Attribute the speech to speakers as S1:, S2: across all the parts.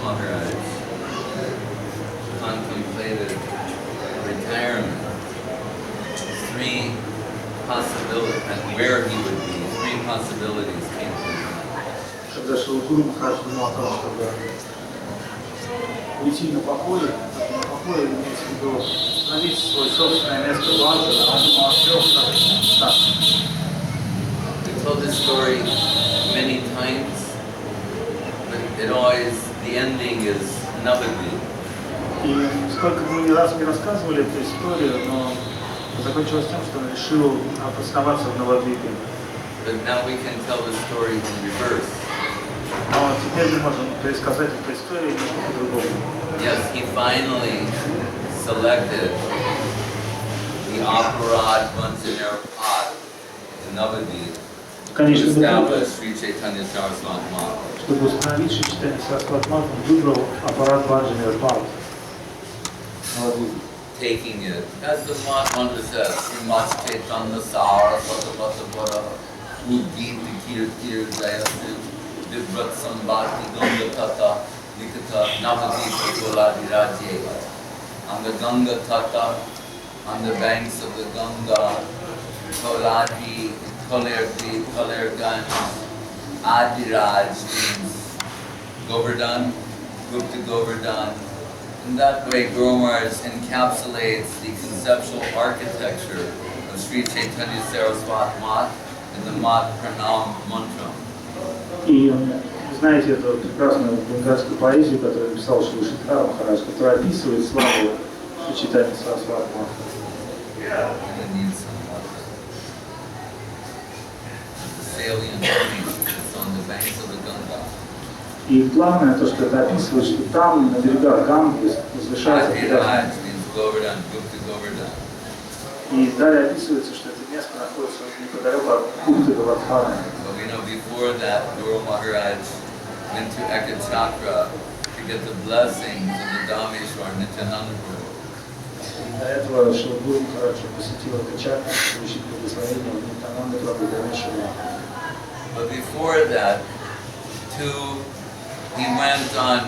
S1: Maharaj contemplated retirement, three possibilities, and where he would be, three possibilities came to him.
S2: Когда Шрила Махарадж думал о том, чтобы уйти на покой имеется в виду установить свое собственное место в Анджеле, он думал о трех местах.
S1: We told this story many times, but it always, the ending is Navadvip.
S2: И сколько мы ни разу не рассказывали эту историю, но закончилось тем, что он решил обосноваться в Навадвипе.
S1: But now we can tell the story in reverse.
S2: Но теперь мы можем пересказать эту историю немного по-другому.
S1: Yes, he finally selected the Aparad Vanjanera Path in Navadvip to establish Sri Chaitanya Saraswat Match.
S2: Чтобы установить Шри Чайтанья Сарасват Матх, он выбрал аппарат Vanjanera Path.
S1: Taking it, as the mantra says, Srimad Chaitanya Saraswata Uddin Kir Jayatu Vibrat Sambhati Ganga Tata Nikata Navadvipa Koladi Rajyeva. On the Ganga Tata, on the banks of the Ganga, Koladi, Kolerdi, Kolerganj, Adiraj means Govardhan, Gupta Govardhan. In that way, Guru Maharaj encapsulates the conceptual architecture of Sri Chaitanya Saraswat Match in the Match Pranam mantra.
S2: И знаете эту прекрасную бенгальскую поэзию, которую написал Шрила Махарадж, которая описывает славу Шри Чайтаньи Сарасват Матх.
S1: Salient points on the banks of the Ganga.
S2: И главное то, что это описывает, что там, на берегах Ганги, возвышается прекрасное. И далее описывается, что это место находится неподалеку от Гупты Govardhana.
S1: Before that, Guru Maharaj went to Ekachakra to get the blessings of the Dhameshwar Nityananda Prabhu.
S2: До этого Шрила Махарадж посетил Экачакру, получить благословение от Нитянанды Прабху Дhameshwара.
S1: But before that, he went on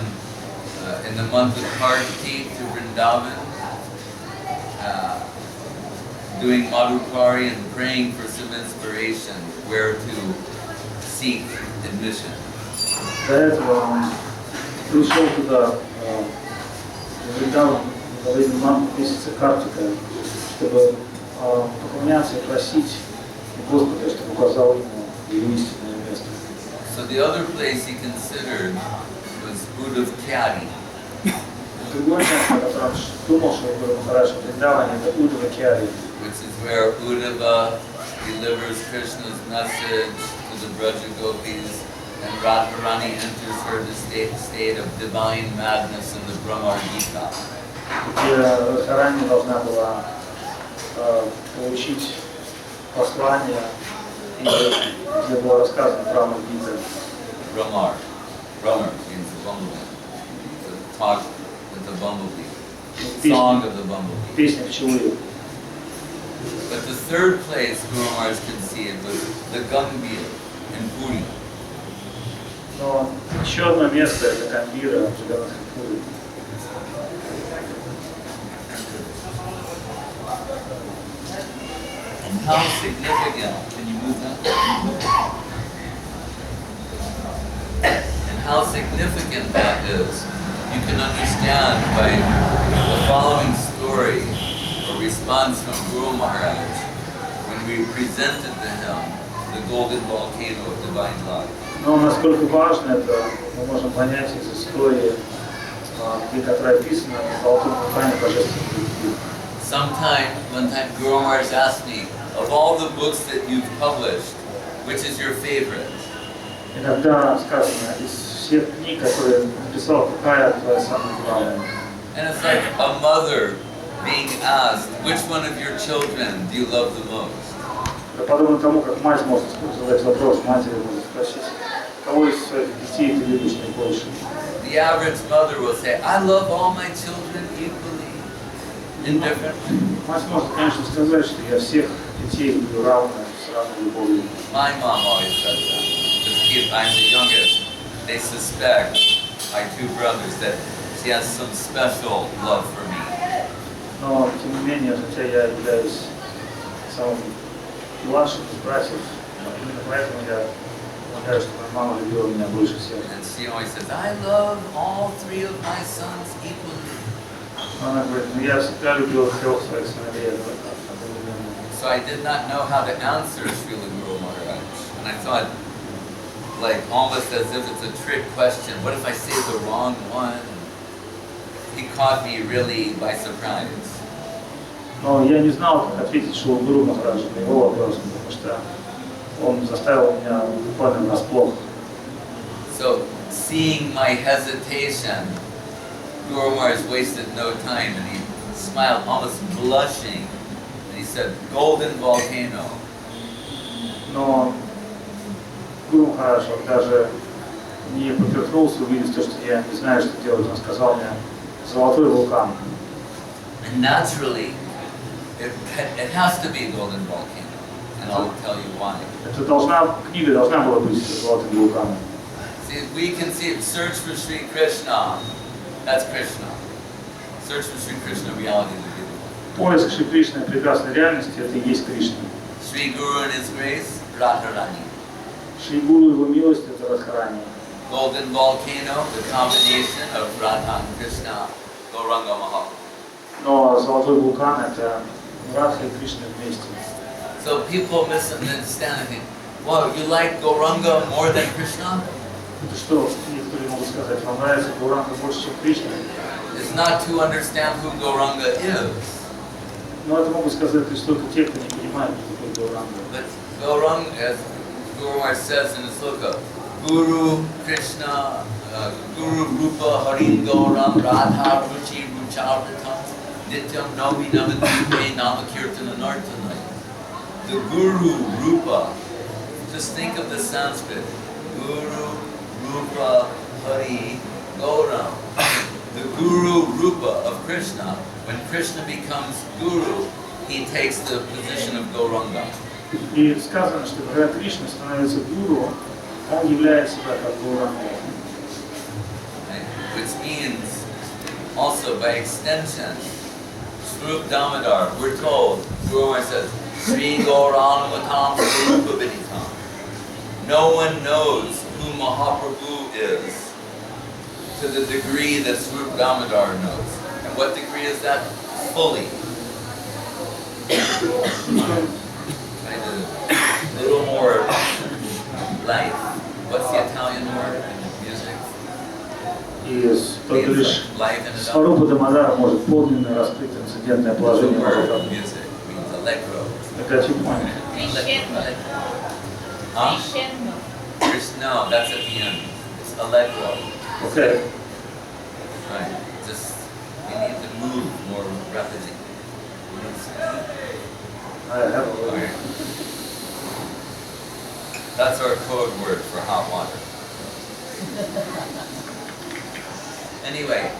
S1: in the month of Kartik to Vrindavan, doing Madhukari and praying for some inspiration where to seek admission.
S2: До этого он пришел туда, в Вриндаван, во время месяца Картика, чтобы поклоняться и просить Господа, чтобы указал ему его истинное место.
S1: So the other place he considered was Uddhavkyari.
S2: Другое место, о котором думал, что Гуру Махарадж в Вриндаване, это Уddhavkyari,
S1: which is where Uddhava delivers Krishna's message to the Braja Gopis, and Radharani enters her state of divine madness in the Brahmar Gita.
S2: где Радхарани должна была получить послание, и где было рассказано Брахма Гита.
S1: Brahmar means the bumblebee. The talk with the bumblebee. Song of the bumblebee.
S2: Песня пчелы.
S1: But the third place Guru Maharaj conceived was the Gambhir in Puri.
S2: Но еще одно место это Гамбира, Джаганнатха Пури.
S1: And how significant, can you move that? And how significant that is, you can understand by the following story, a response from Guru Maharaj when we presented to him the golden volcano of divine love.
S2: Но насколько важно это, мы можем понять из истории, где которая описана в золотом вулкане божественной любви.
S1: One time Guru Maharaj asked me, of all the books that you've published, which is your favorite?
S2: Иногда сказано, из всех книг, которые написал, какая твоя самая главная?
S1: And it's like a mother being asked, which one of your children do you love the most?
S2: Подобно тому, как мать может задать вопрос, матери может спросить, кого из своих детей ты любишь наибольше?
S1: The average mother will say, I love all my children equally, indifferently.
S2: Мать может, конечно, сказать, что я всех детей люблю равно, с равной любовью.
S1: My mom always says that. Because I'm the youngest, they suspect my two brothers, that she has some special love for me.
S2: Но, тем не менее, хотя я являюсь самым младшим из братьев, именно поэтому я полагаю, что моя мама любила меня больше всех.
S1: And she always says, I love all three of my sons equally.
S2: Она говорит, ну я всегда любила трех своих сыновей одновременно.
S1: So I did not know how to answer Srila Guru Maharaj. And I thought, like almost as if it's a trick question, what if I say the wrong one? He caught me really by surprise.
S2: Но я не знал, как ответить Шрила Гуру Махараджу на его вопрос, потому что он заставил меня буквально врасплох.
S1: So seeing my hesitation, Guru Maharaj wasted no time and he smiled, almost blushing, and he said, "Golden volcano."
S2: Но Гуру Махарадж даже не поперхнулся, увидев то, что я не знаю, что делать. Он сказал мне: "Золотой вулкан."
S1: And naturally, it has to be a golden volcano, and I'll tell you why.
S2: Книга должна была быть золотым вулканом.
S1: See, we can see it. Search for Sri Krishna. That's Krishna. Search for Sri Krishna, reality of the beautiful.
S2: Поиск Шри Кришны, прекрасной реальности, это и есть Кришна.
S1: Sri Guru and His grace, Radharani.
S2: Шри Гуру, его милость, это Радхарани.
S1: Golden volcano, the combination of Radha and Krishna, Gauranga Mahaprabhu.
S2: Но золотой вулкан это Радха и Кришна вместе.
S1: So people misunderstand and think, wow, you like Gauranga more than Krishna?
S2: Это что, некоторые могут сказать, вам нравится Гауранга больше, чем Кришна?
S1: It's not to understand who Gauranga is.
S2: Но это могут сказать лишь только те, кто не понимает, кто такой Гауранга.
S1: But Gauranga, as Guru Maharaj says in the sloka, Guru Krishna, Guru Rupa Harin Gauram Radha Ruchi Rucharvatam Nityam Nami Namadipe Namakirtana Nartanai. The Guru Rupa, just think of the Sanskrit, Guru Rupa Hari Gauram. The Guru Rupa of Krishna, when Krishna becomes Guru, he takes the position of Gauranga.
S2: И сказано, что когда Кришна становится гуру, он являет себя как Гауранга.
S1: Which means, also by extension, Swarup Damodar, we're told, Guru Maharaj says, Sri Gauranga Swarupa Viditam. No one knows who Mahaprabhu is to the degree that Swarup Damodar knows. And what degree is that? Fully. Kind of a little more life. What's the Italian word in music?
S2: И только лишь Сварупа Дамодара может подлинно раскрыть инцидентное положение Махапрабху. Опять понял.
S1: No, that's at the end. It's allegro.
S2: Okay.
S1: Right. Just we need to move more rapidly.
S2: I have a little.
S1: Okay. That's our code word for hot water. Anyway,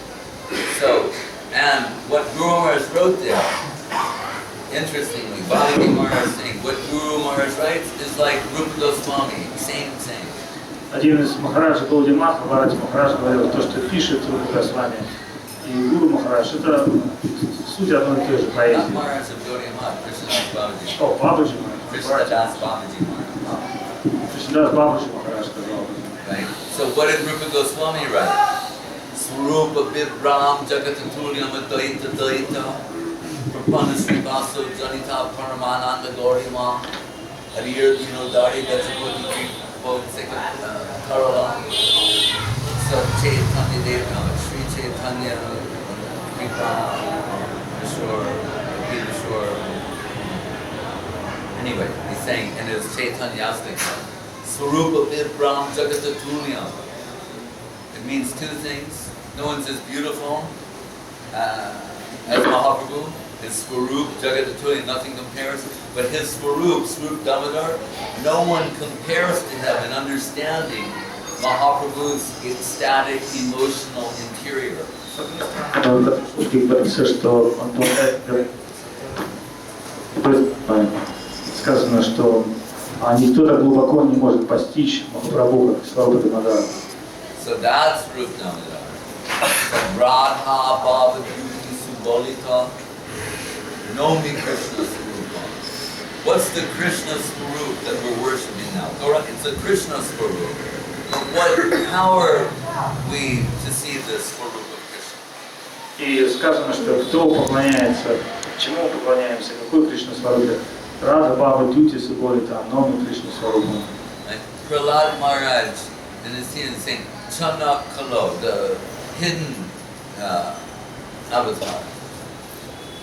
S1: so, and what Guru Maharaj wrote there, interestingly, Balaji Maharaj is saying, what Guru Maharaj writes is like Rupa Goswami, same.
S2: Один из Махараджа Гаудия Матха, Бхарати Махарадж, говорил, то, что пишет Рупа Госвами и Гуру Махарадж, это суть одной и той же поэзии. О, Бабаджи Махарадж.
S1: Кришнадас Бабаджи Махарадж.
S2: Кришнадас Бабаджи Махарадж сказал.
S1: Right. So what did Rupa Goswami write? Swarupa Vibram Jagatatulyam Advaita Daita Prapana Srivaso Janita Paramananda Gaurima Hariyar Dinodari Gajapati Karala Sat Chaitanya Deva Sri Chaitanya Kripa Vishwar. Anyway, he's saying in his Chaitanyastic Swarupa Vibram Jagatatulyam. It means two things. No one's as beautiful as Mahaprabhu. His Swarup, Jagatatulyam, nothing compares. But his Swarup, Swarup Damodar, no one compares to him in understanding Mahaprabhu's ecstatic, emotional interior.
S2: Сказано, что никто так глубоко не может постичь Махапрабху, как Сварупа Дамодара.
S1: So that's Rup Damodar. Radha Bhava Beauty Subolita Nomi Krishna Swarupa. What's the Krishna Swarup that we're worshipping now? It's a Krishna Swarup. But how are we to see this Swarup of Krishna?
S2: И сказано, что кто поклоняется, чему поклоняемся, какой Кришна Сварупе? Рада Баба Дьюти Суболита, Номи Кришна Сварупа.
S1: Prahlad Maharaj in his scene is saying Chanak Kalo, the hidden avatar.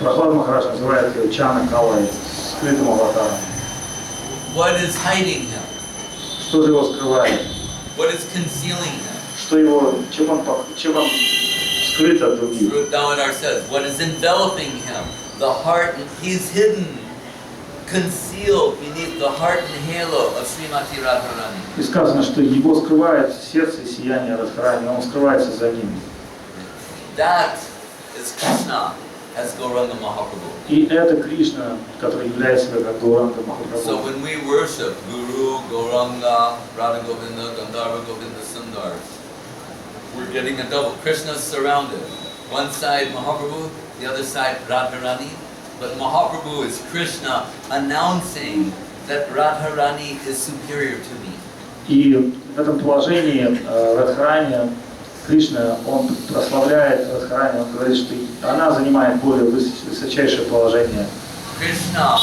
S2: Прохлад Махарадж называет его Чана Калай, скрытым аватаром.
S1: What is hiding him?
S2: Что же его скрывает?
S1: What is concealing him?
S2: Что его, чем он скрыт от других?
S1: Rup Damodar says, what is enveloping him? The heart, he's hidden, concealed beneath the heart and halo of Srimati Radharani.
S2: И сказано, что его скрывает сердце и сияние Радхарани, он скрывается за ним.
S1: That is Krishna as Gauranga Mahaprabhu.
S2: И это Кришна, который является себя как Гауранга Махапрабху.
S1: So when we worship Guru, Gauranga, Radha Govinda, Gandharva Govinda Sundar, we're getting a double. Krishna's surrounded. One side Mahaprabhu, the other side Radharani. But Mahaprabhu is Krishna announcing that Radharani is superior to me.
S2: И в этом положении Радхарани, Кришна, он прославляет Радхарани, он говорит, что она занимает более высочайшее положение.
S1: Krishna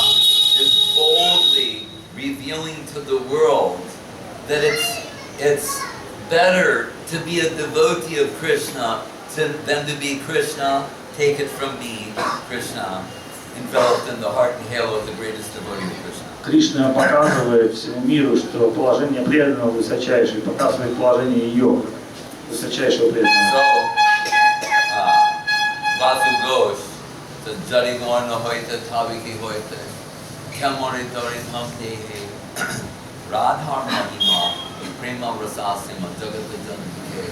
S1: is boldly revealing to the world that it's better to be a devotee of Krishna than to be Krishna. Take it from me, Krishna, enveloped in the heart and halo of the greatest devotee of Krishna.
S2: Кришна показывает всему миру, что положение преданного высочайшее, показывает положение ее высочайшего преданного.
S1: So, Vasu Ghosh, the Jari Gorna Hoita Tabiki Hoita, Kamori Dori Mamtehe, Radhar Mahima, Prema Rasasima, Jagata Janike.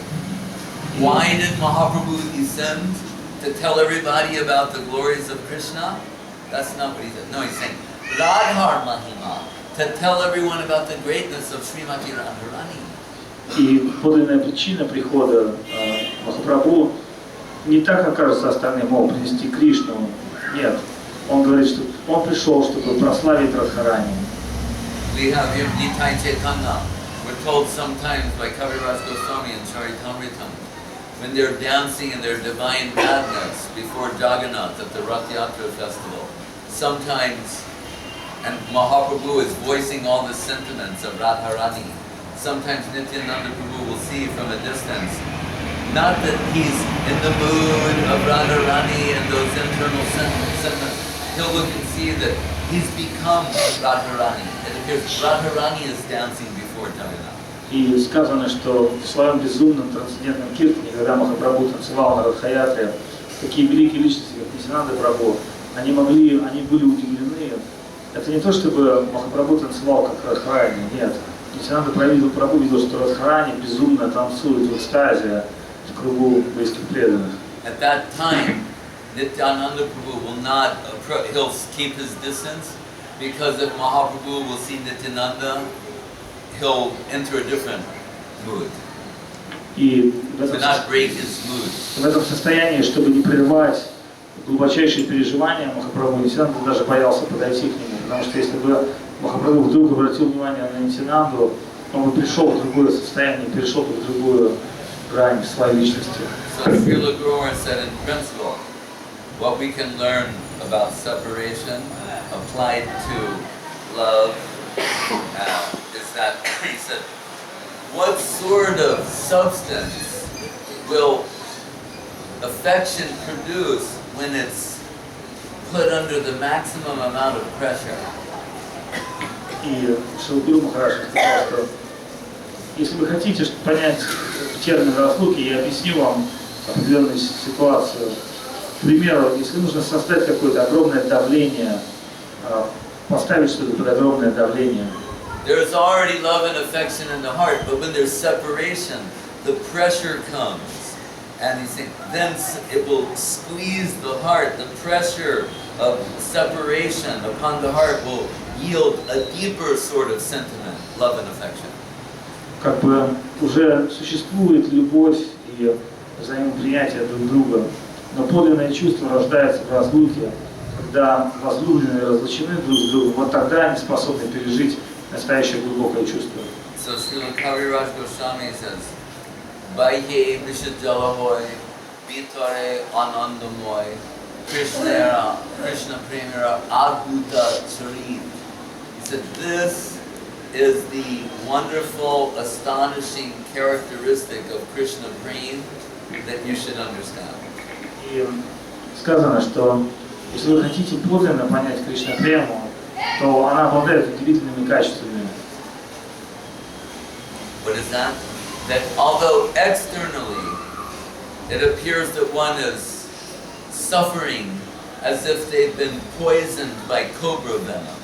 S1: Why did Mahaprabhu descend? To tell everybody about the glories of Krishna? That's not what he said. No, he's saying Radhar Mahima, to tell everyone about the greatness of Srimati Radharani.
S2: И подлинная причина прихода Махапрабху не так, как кажется остальным, мол, принести Кришну. Нет. Он говорит, что он пришел, чтобы прославить Радхарани.
S1: We have here Нитай-Чайтанья. We're told sometimes by Bs Goswami and Charitamritam, when they're dancing in their divine madness before Jagannath at the Rath Yatra festival, sometimes, and Mahaprabhu is voicing all the sentiments of Radharani, sometimes Nityananda Prabhu will see from a distance, not that he's in the mood of Radharani and those internal sentiments, he'll look and see that he's become Radharani. It appears Radharani is dancing before Jagannath.
S2: И сказано, что в своем безумном трансцендентном киртане, когда Махапрабху танцевал на Радхаятре, такие великие личности, как Нитянанда Прабху, они были удивлены. Это не то, чтобы Махапрабху танцевал как Радхарани, нет. Нитянанда Прабху видел, что Радхарани безумно танцует в экстазе в кругу близких преданных.
S1: At that time, Nityananda Prabhu will not approach, he'll keep his distance, because if Mahaprabhu will see Nityananda, he'll enter a different mood.
S2: И
S1: to not break his mood.
S2: В этом состоянии, чтобы не прервать глубочайшие переживания, Махапрабху Нитянанда даже боялся подойти к нему, потому что если бы Махапрабху вдруг обратил внимание на Нитянанду, он бы пришел в другое состояние, перешел бы в другую грань своей личности.
S1: So Srila Guru said in principle, what we can learn about separation applied to love is that he said, what sort of substance will affection produce when it's put under the maximum amount of pressure?
S2: И Шрила Гуру Махарадж сказал, что если вы хотите понять термин разлуки, я объясню вам определенную ситуацию. К примеру, если нужно создать какое-то огромное давление, поставить что-то под огромное давление.
S1: There's already love and affection in the heart, but when there's separation, the pressure comes. And he's saying, then it will squeeze the heart. The pressure of separation upon the heart will yield a deeper sort of sentiment, love and affection.
S2: И в этом состоянии, чтобы не прерывать глубочайшие переживания Махапрабху Нитянанда даже боялся подойти к нему, потому что если бы Махапрабху вдруг обратил внимание на Нитянанду, он бы пришел в другое состояние, перешел бы в другую грань своей личности. как бы уже существует любовь и взаимопринятие друг друга. Но подлинное чувство рождается в разлуке, когда возлюбленные разлучены друг с другом, вот тогда они способны пережить настоящее глубокое чувство.
S1: So Srila Bs Goswami says, Baihe Vishajalahoy, Vitare Anandamoy, Krishna Premira Adbhuta Charit. He said, this is the wonderful, astonishing characteristic of Krishna Prem that you should understand.
S2: И сказано, что если вы хотите подлинно понять Кришна Прему, то она обладает удивительными качествами.
S1: What is that? That although externally it appears that one is suffering as if they've been poisoned by cobra venom.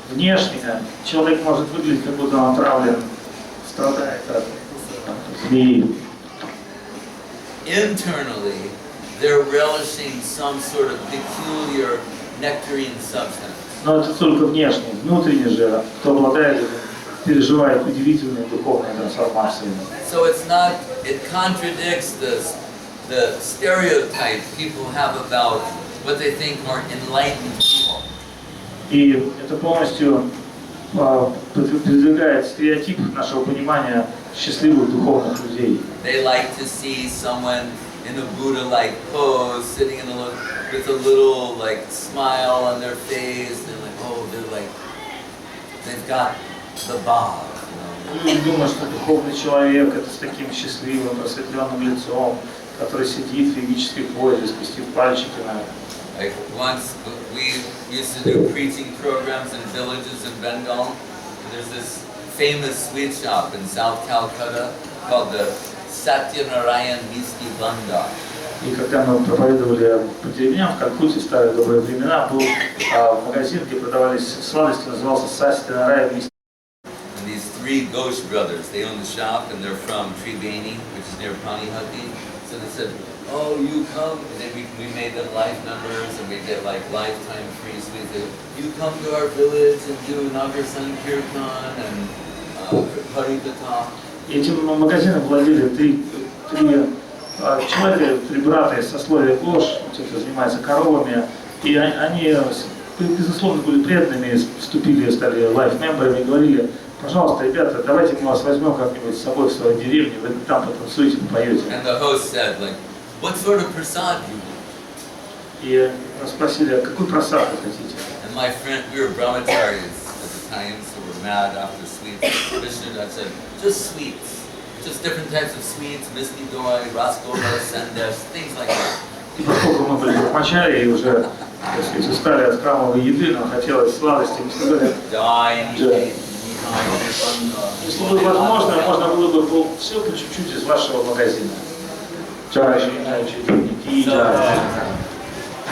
S2: Внешне человек может выглядеть, как будто он отравлен, страдает от змеи.
S1: Internally, they're relishing some sort of peculiar nectarine substance.
S2: Но это только внешне. Внутренне же, кто обладает, переживает удивительные духовные трансформации.
S1: So it's not, it contradicts the stereotype people have about what they think are enlightened people.
S2: И это полностью подвергает стереотип нашего понимания счастливых духовных людей.
S1: They like to see someone in a Buddha-like pose, sitting in with a little like smile on their face. They're like, oh, they've got the Bhava.
S2: Люди думают, что духовный человек это с таким счастливым, просветленным лицом, который сидит в йогической позе, спустив пальчики на.
S1: Like once we used to do preaching programs in villages in Bengal. And there's this famous sweet shop in South Calcutta called the Satyanarayan Misti Bhandar.
S2: И когда мы проповедовали по деревням в Калькутте в старые добрые времена, был магазин, где продавались сладости, назывался Сатянараян Мисти.
S1: And these three Ghosh brothers, they own the shop and they're from Tribeni, which is near Panihati. So they said, oh, you come, and then we made them life members and we get like lifetime free sweets. You come to our village and do Nagar Sankirtan and Harikatha.
S2: Этим магазином владели три человека, три брата из сословия Гош, кто-то занимается коровами, и они, безусловно, были преданными, вступили, стали лайф-мемберами и говорили, пожалуйста, ребята, давайте мы вас возьмем как-нибудь с собой в свою деревню, вы там потанцуете, попоете.
S1: And the host said, like, what sort of prasad do you want?
S2: И нас спросили, а какой просад вы хотите?
S1: And my friend, we were brahmacharis at the time, so we're mad after sweets. I said, just sweets. Just different types of sweets, misty doi, rasgola, sandesh, things like that.
S2: И поскольку мы были брахмачари и уже, так сказать, устали от храмовой еды, нам хотелось сладости, мы сказали, если бы возможно, можно было бы все по чуть-чуть из вашего магазина.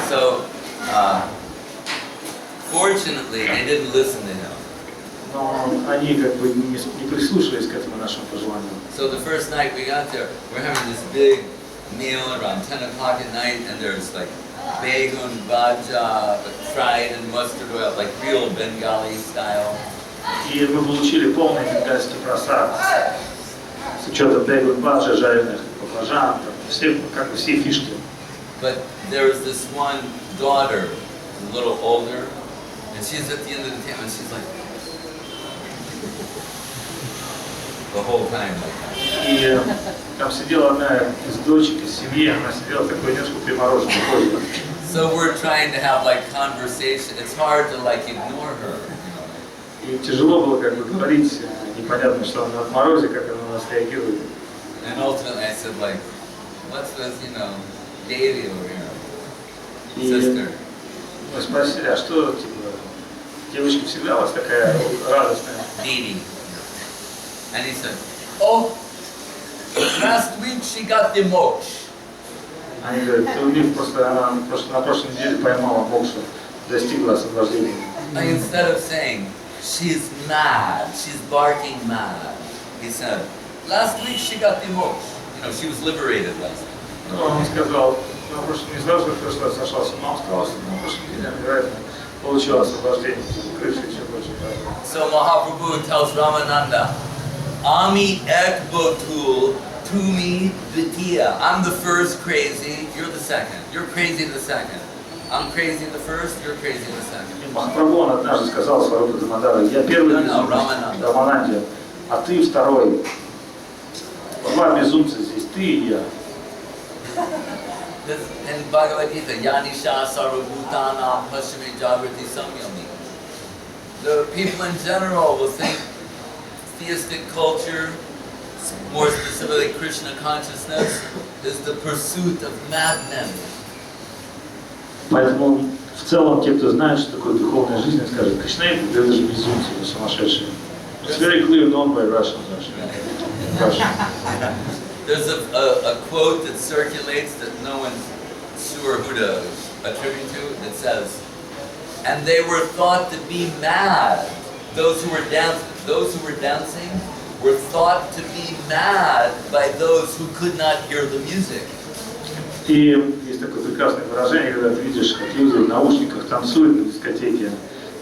S1: So, fortunately, they didn't listen to him.
S2: Но они как бы не прислушались к этому нашему пожеланию.
S1: So the first night we got there, we're having this big meal around 10 o'clock at night, and there's like begun bhaja, fried in mustard oil, like real Bengali style.
S2: И мы получили полный бенгальский просад с учетом бегун баджа, жареных баклажан, все, как бы все фишки.
S1: But there was this one daughter, a little older, and she's at the end of the table, and she's like, the whole time like that.
S2: И там сидела одна из дочек из семьи, она сидела такой немножко примороженной кожей.
S1: So we're trying to have like conversation. It's hard to like ignore her.
S2: И тяжело было как бы говорить, непонятно, что она в морозе, как она на нас реагирует.
S1: And ultimately I said like, what's this, deity over here? Sister.
S2: Мы спросили, а что, типа, девочка всегда у вас такая радостная?
S1: Deity. And he said, oh, last week she got the moksha.
S2: Они говорят, у них просто она на прошлой неделе поймала мокшу, достигла освобождения.
S1: Instead of saying, she's mad, she's barking mad, he said, last week she got the moksha. She was liberated last week.
S2: Ну, он сказал, на прошлой не сразу, в прошлый раз сошла с ума, сказал, что на прошлой неделе, вероятно, получила освобождение, крыши еще больше.
S1: So Mahaprabhu tells Ramananda, Ami ek botul, tumi dvitiya. I'm the first crazy, you're the second. You're crazy the second. I'm crazy the first, you're crazy the second.
S2: Махапрабху однажды сказал Сварупа Дамадаре: я первый безумец, Рамананде, а ты второй. Два безумца здесь, ты и я.
S1: In Bhagavad Gita, Yanisha Sarvabhutana Pashami Jagrati Samyami. The people in general will think theistic culture, more specifically Krishna consciousness, is the pursuit of madmen.
S2: Поэтому в целом те, кто знает, что такое духовная жизнь, скажут: Кришна это же безумцы, это сумасшедшие. It's very clear known by Russians actually.
S1: There's a quote that circulates that no one's sure who to attribute to. That says, "And they were thought to be mad. Those who were dancing were thought to be mad by those who could not hear the music."
S2: И есть такое прекрасное выражение, когда ты видишь, как люди в наушниках танцуют на дискотеке.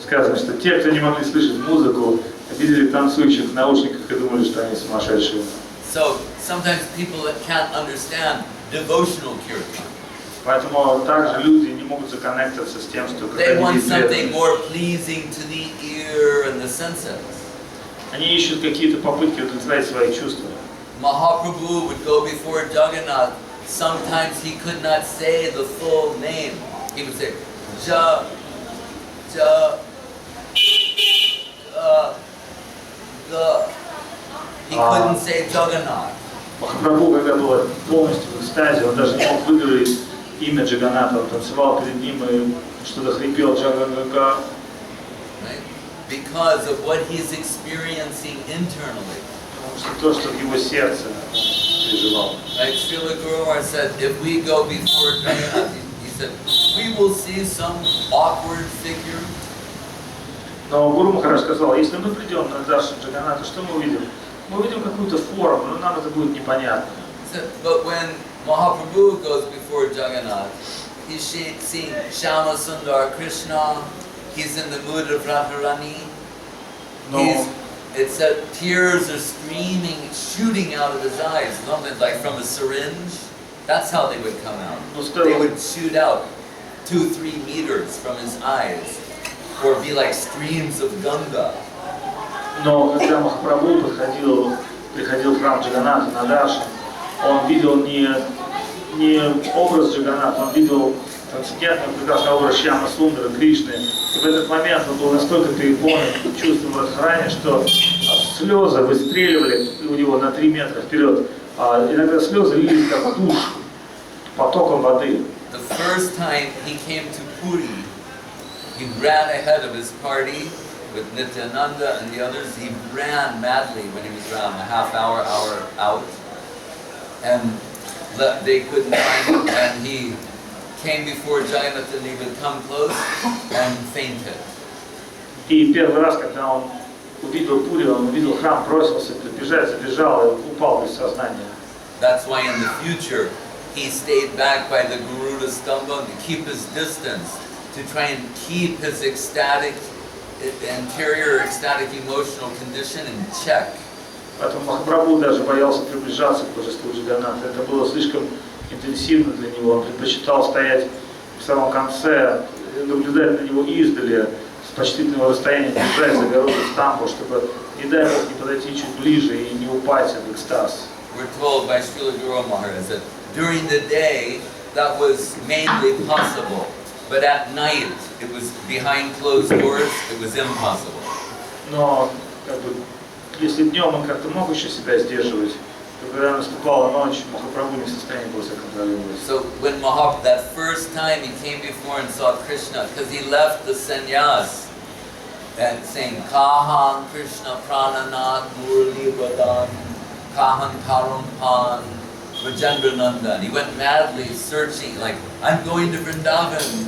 S2: Сказано, что те, кто не могли слышать музыку, видели танцующих в наушниках и думали, что они сумасшедшие.
S1: So sometimes people that can't understand devotional kirtan.
S2: Поэтому также люди не могут законнектиться с тем, что
S1: They want something more pleasing to the ear and the senses.
S2: Они ищут какие-то попытки удовлетворить свои чувства.
S1: Mahaprabhu would go before Jagannath. Sometimes he could not say the full name. He would say, Ja, Ja, the. He couldn't say Jagannath.
S2: Махапрабху, когда был полностью в экстазе, он даже не мог выговорить имя Джаганнатха. Он танцевал перед ним и что-то хрипел Джаганнатха.
S1: Because of what he's experiencing internally.
S2: Потому что то, что в его сердце переживал.
S1: Like Srila Guru Maharaj said, if we go before Jagannath, he said, we will see some awkward figure.
S2: Но Гуру Махарадж сказал, если мы придем на даршан Джаганнатха, что мы увидим? Мы увидим какую-то форму, но нам это будет непонятно.
S1: But when Mahaprabhu goes before Jagannath, he's seeing Shyama Sundar Krishna, he's in the mood of Radharani. It said tears are streaming, shooting out of his eyes, something like from a syringe. That's how they would come out. They would shoot out 2-3 meters from his eyes, or be like streams of Ganga.
S2: Но когда Махапрабху приходил в храм Джаганнатха на даршан, он видел не образ Джаганнатха, он видел трансцендентный прекрасный образ Шьямы Сундара, Кришны. И в этот момент он был настолько переполнен чувством Радхарани, что слезы выстреливали у него на 3 метра вперед. Иногда слезы лились как душ потоком воды.
S1: The first time he came to Puri, he ran ahead of his party with Nityananda and the others. He ran madly when he was around a half hour out, and they couldn't find him, and he came before Jagannath and he would come close and fainted.
S2: И первый раз, когда он увидел Пури, он увидел храм, бросился бежать, забежал и упал без сознания.
S1: That's why in the future he stayed back by the Garuda Stamba to keep his distance, to try and keep his interior ecstatic emotional condition in check.
S2: Поэтому Махапрабху даже боялся приближаться к божеству Джаганнатха. Это было слишком интенсивно для него. Он предпочитал стоять в самом конце, наблюдать на него издали, с почтительного расстояния держать за Гаруду Стамбу, чтобы, не дай Бог, не подойти чуть ближе и не упасть в экстаз.
S1: We're told by Srila Guru Maharaj that during the day that was mainly possible, but at night it was behind closed doors, it was impossible.
S2: Но если днем он как-то мог еще себя сдерживать, то когда наступала ночь, Махапрабху не в состоянии был себя контролировать.
S1: So when that first time he came before and saw Krishna, because he left the sannyas and saying Kahan Krishna Prananath Murli Vadan Kahan Karumpan Rajendra Nandan. He went madly searching, like, I'm going to Vrindavan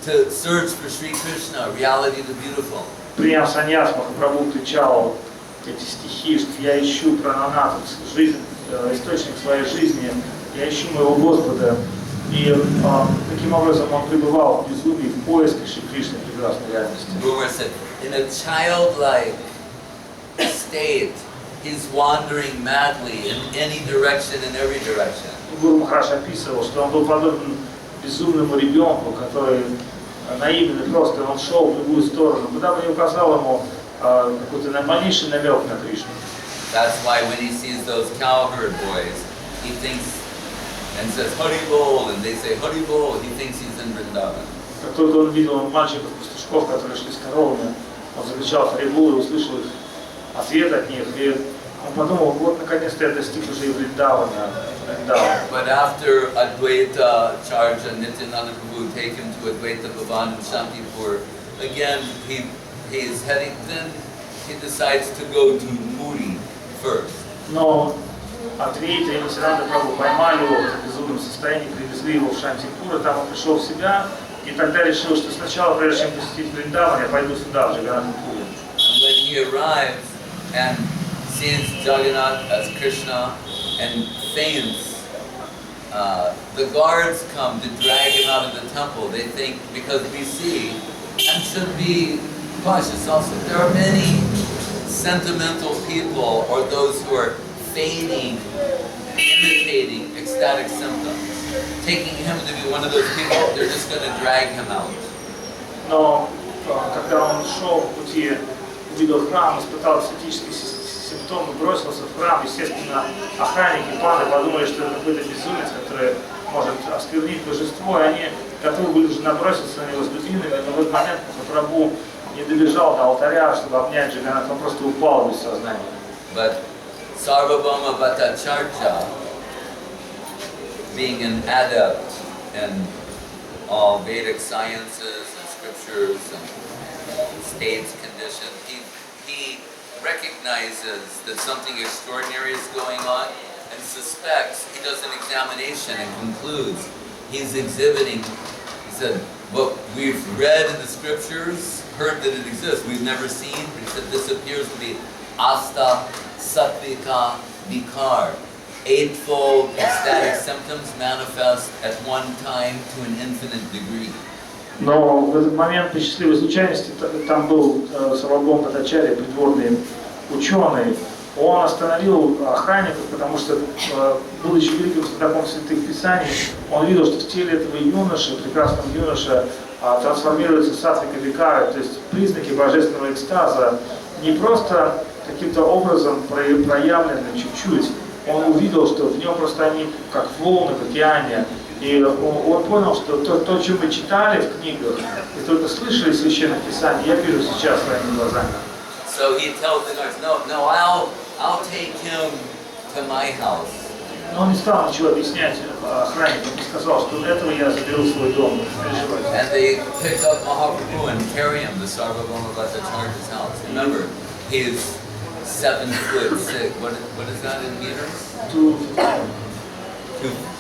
S1: to search for Sri Krishna, reality the beautiful.
S2: Приняв саньяс, Махапрабху кричал эти стихи, что я ищу Прананатха, жизнь, источник своей жизни, я ищу моего Господа. И таким образом он пребывал в безумии, в поиске Шри Кришны прекрасной реальности.
S1: Guru said, in a childlike state, he's wandering madly in any direction, in every direction.
S2: Гуру Махарадж описывал, что он был подобен безумному ребенку, который наивный, просто он шел в любую сторону, куда бы ни указал ему какой-то малейший намек на Кришну.
S1: That's why when he sees those cowherd boys, he thinks and says Hari Bol, and they say Hari Bol, he thinks he's in Vrindavan.
S2: Как только он видел мальчиков-пастушков, которые шли с коровами, он закричал Хари Бол и услышал их ответ от них, и он подумал, вот наконец-то я достиг уже и Вриндавана.
S1: But after Advaita Charja Nityananda Prabhu take him to Advaita Bhavan in Shantipur, again he's heading, then he decides to go to Puri first.
S2: Но Адвайта и Нитянанда Прабху поймали его в безумном состоянии, привезли его в Шантипур, и там он пришел в себя, и тогда решил, что сначала, прежде чем посетить Вриндаван, я пойду сюда, в Джаганнатха Пури.
S1: When he arrives and sees Jagannath as Krishna and faints, the guards come to drag him out of the temple. They think, because we see, and should be cautious also, there are many sentimental people or those who are feigning, imitating ecstatic symptoms. Taking him to be one of those people, they're just going to drag him out.
S2: Но когда он шел в пути, увидел храм, испытал эстетические симптомы, бросился в храм, естественно, охранники панды подумали, что это какой-то безумец, который может осквернить божество, и они готовы были уже наброситься на него с дубинами, но в этот момент, пока Прабху не добежал до алтаря, чтобы обнять Джаганнатха, он просто упал без сознания.
S1: But Sarvabhauma Bhattacharya, being an adept in all Vedic sciences and scriptures and states conditions, he recognizes that something extraordinary is going on and suspects. He does an examination and concludes he's exhibiting. He said, what we've read in the scriptures, heard that it exists, we've never seen, but he said this appears to be Asta Sattvika Vikar. Eightfold ecstatic symptoms manifest at one time to an infinite degree.
S2: Но в этот момент, при счастливой случайности, там был Сарвабхаума Бхаттачарья, придворный ученый. Он остановил охранников, потому что, будучи великим знатоком святых писаний, он видел, что в теле этого юноши, прекрасного юноша, трансформируется саттвика викара, то есть признаки божественного экстаза не просто каким-то образом проявлены чуть-чуть. Он увидел, что в нем просто они как волны в океане. И он понял, что то, о чем мы читали в книгах, и только слышали в священных писаниях, я вижу сейчас своими глазами.
S1: So he tells the guards, no, I'll take him to my house.
S2: Но он не стал ничего объяснять охранникам, он сказал, что этого я заберу в свой дом.
S1: And they pick up Mahaprabhu and carry him to Sarvabhauma Bhattacharya's house. Remember, he's 7'6". What is that in meters?
S2: 2.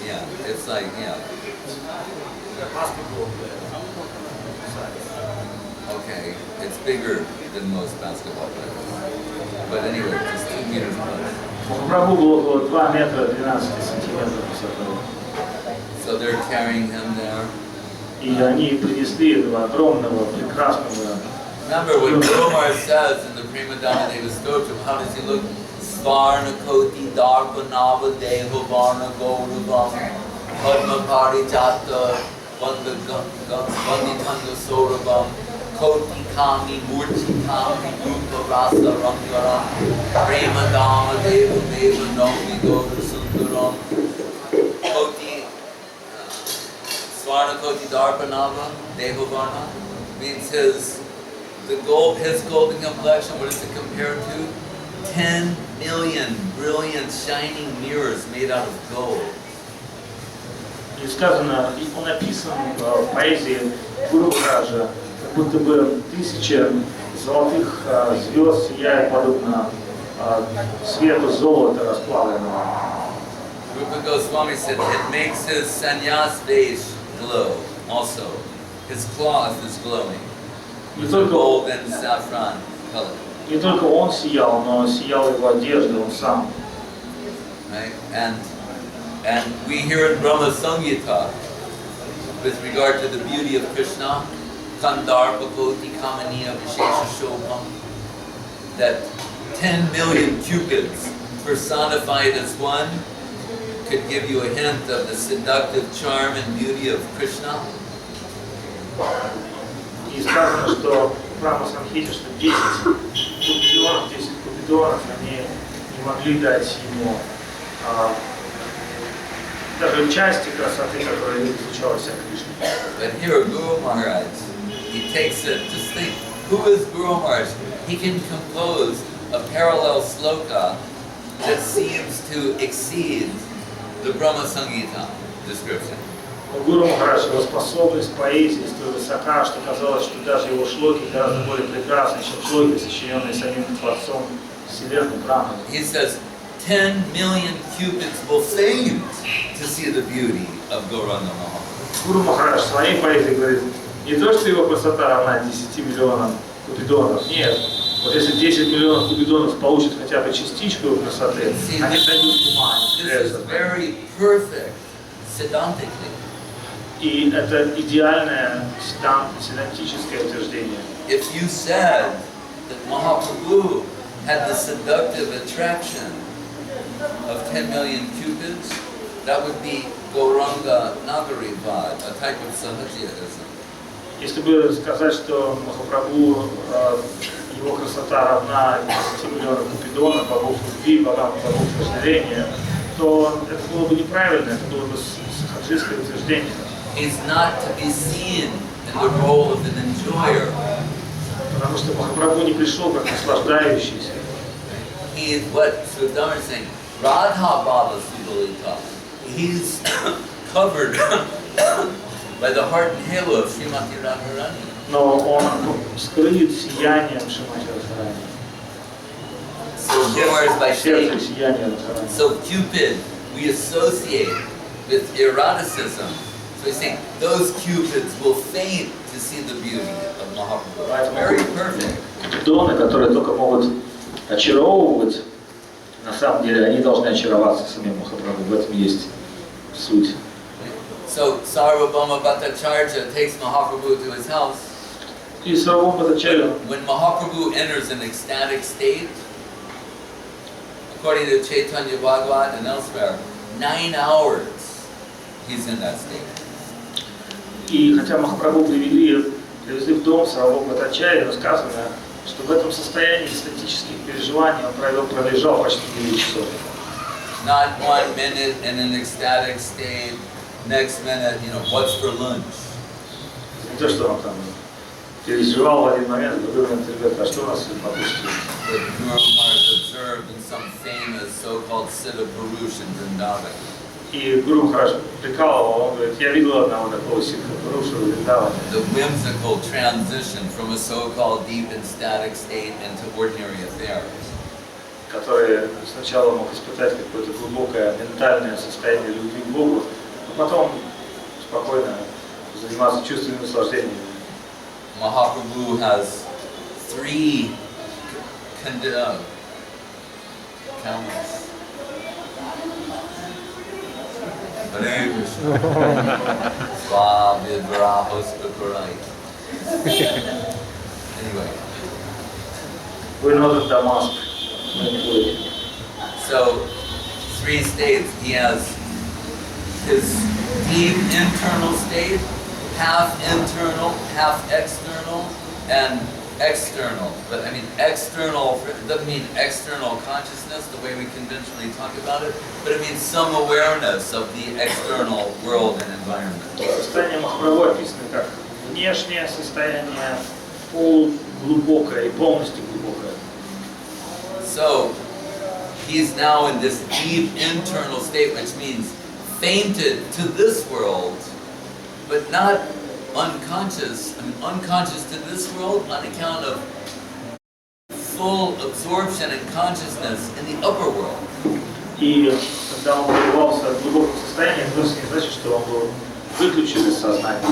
S1: Yeah, it's like, yeah. Okay, it's bigger than most basketball players. But anyway, just 2 meters plus.
S2: Прабху было около 2 метра 12 сантиметров высотой.
S1: So they're carrying him there.
S2: И они принесли этого огромного, прекрасного.
S1: Remember what Gurumar says in the Prima Dhamma Deva Stotram, how does he look? Svarna Koti Darpanava Deho Varna Gauravam Padma Parijata Vanditanga Soravam Koti Kami Murti Kami Rupa Rasa Rangaram Prema Dhamma Deva Deva Nomi Gaura Sundaram Koti Svarna Koti Darpanava Deho Varna means his golden complexion. What is it compared to? 10 million brilliant shining mirrors made out of gold.
S2: И сказано, он описан в поэзии Гуру Махараджа, как будто бы 1000 золотых звезд сияет подобно свету золота расплавленного.
S1: Rupa Goswami said it makes his sannyas vesh glow also. His cloth is glowing. With a gold and saffron color.
S2: Не только он сиял, но сияла его одежда, он сам.
S1: Right? And we hear in Brahma Samhita, with regard to the beauty of Krishna, Kandarpa Koti Kamaniya Vishesha Shobham, that 10 million cupids personified as one could give you a hint of the seductive charm and beauty of Krishna.
S2: И сказано, что Брахма Самхите, что 10 купидонов, они не могли дать ему даже части красоты, которая излучалась от Кришны.
S1: But here Guru Maharaj, he takes it to think, who is Guru Maharaj? He can compose a parallel sloka that seems to exceed the Brahma Sangita description.
S2: Гуру Махарадж, его способность поэзии столь высока, что казалось, что даже его шлоки гораздо более прекрасны, чем шлоки, сочиненные самим Творцом Вселенной Брахмой.
S1: He says 10 million cupids will faint to see the beauty of Gauranga Mahaprabhu.
S2: Гуру Махарадж в своей поэзии говорит, не то, что его красота равна 10 миллионам купидонов, нет. Вот если 10 миллионов купидонов получат хотя бы частичку его красоты, они дойдут в ума.
S1: This is very perfect Siddhantically.
S2: И это идеальное седантическое утверждение.
S1: If you said that Mahaprabhu had the seductive attraction of 10 million cupids, that would be Gauranga Nagarivad, a type of Sahajiyaism.
S2: Если бы сказать, что Махапрабху, его красота равна 10 миллионам купидонов, богов любви, богов вожделения, то это было бы неправильно, это было бы сахаджистское утверждение.
S1: He's not to be seen in the role of an enjoyer.
S2: Потому что Махапрабху не пришел как наслаждающийся.
S1: He is what Sridhar is saying, Radha Baba Sudalita. He's covered by the heart and halo of Srimati Radharani.
S2: Но он скрыт сиянием Шримати Радхарани. Сердце сияние Радхарани.
S1: So Cupid we associate with eroticism. So he's saying those cupids will faint to see the beauty of Mahaprabhu. It's very perfect.
S2: Купидоны, которые только могут очаровывать, на самом деле они должны очароваться самим Махапрабху. В этом есть суть.
S1: So Sarvabhauma Bhattacharya takes Mahaprabhu to his house.
S2: И Сарвабхаума Бхаттачарья,
S1: when Mahaprabhu enters an ecstatic state, according to Chaitanya Bhagavat and elsewhere, 9 hours he's in that state.
S2: И хотя Махапрабху привезли в дом Сарвабхаума Бхаттачарьи, но сказано, что в этом состоянии эстетических переживаний он пролежал почти 9 часов.
S1: Not 1 minute in an ecstatic state, next minute, what's for lunch?
S2: Не то, что он там переживал в один момент, в другой момент, ребята, а что у нас сегодня покушать?
S1: The Guru Maharaj observed in some famous so-called Siddha Purush in Vrindavan.
S2: И Гуру Махарадж прикалывал, он говорит, я видел одного такого Сидха Пуруша в Вриндаване.
S1: The whimsical transition from a so-called deep ecstatic state into ordinary affairs.
S2: Который сначала мог испытать какое-то глубокое ментальное состояние любви к Богу, а потом спокойно заниматься чувственным наслаждением.
S1: Mahaprabhu has 3 counts. Hare Krishna. Svavidrahoskakurai. Anyway.
S2: We're not in Damascus.
S1: So, 3 states. He has his deep internal state, half internal, half external, and external. But I mean external, it doesn't mean external consciousness the way we conventionally talk about it, but it means some awareness of the external world and environment.
S2: Состояние Махапрабху описано как внешнее состояние, полуглубокое и полностью глубокое.
S1: So, he's now in this deep internal state, which means fainted to this world, but not unconscious. I mean, unconscious to this world on account of full absorption and consciousness in the upper world.
S2: И когда он пребывался в глубоком состоянии, это не значит, что он был выключен из сознания.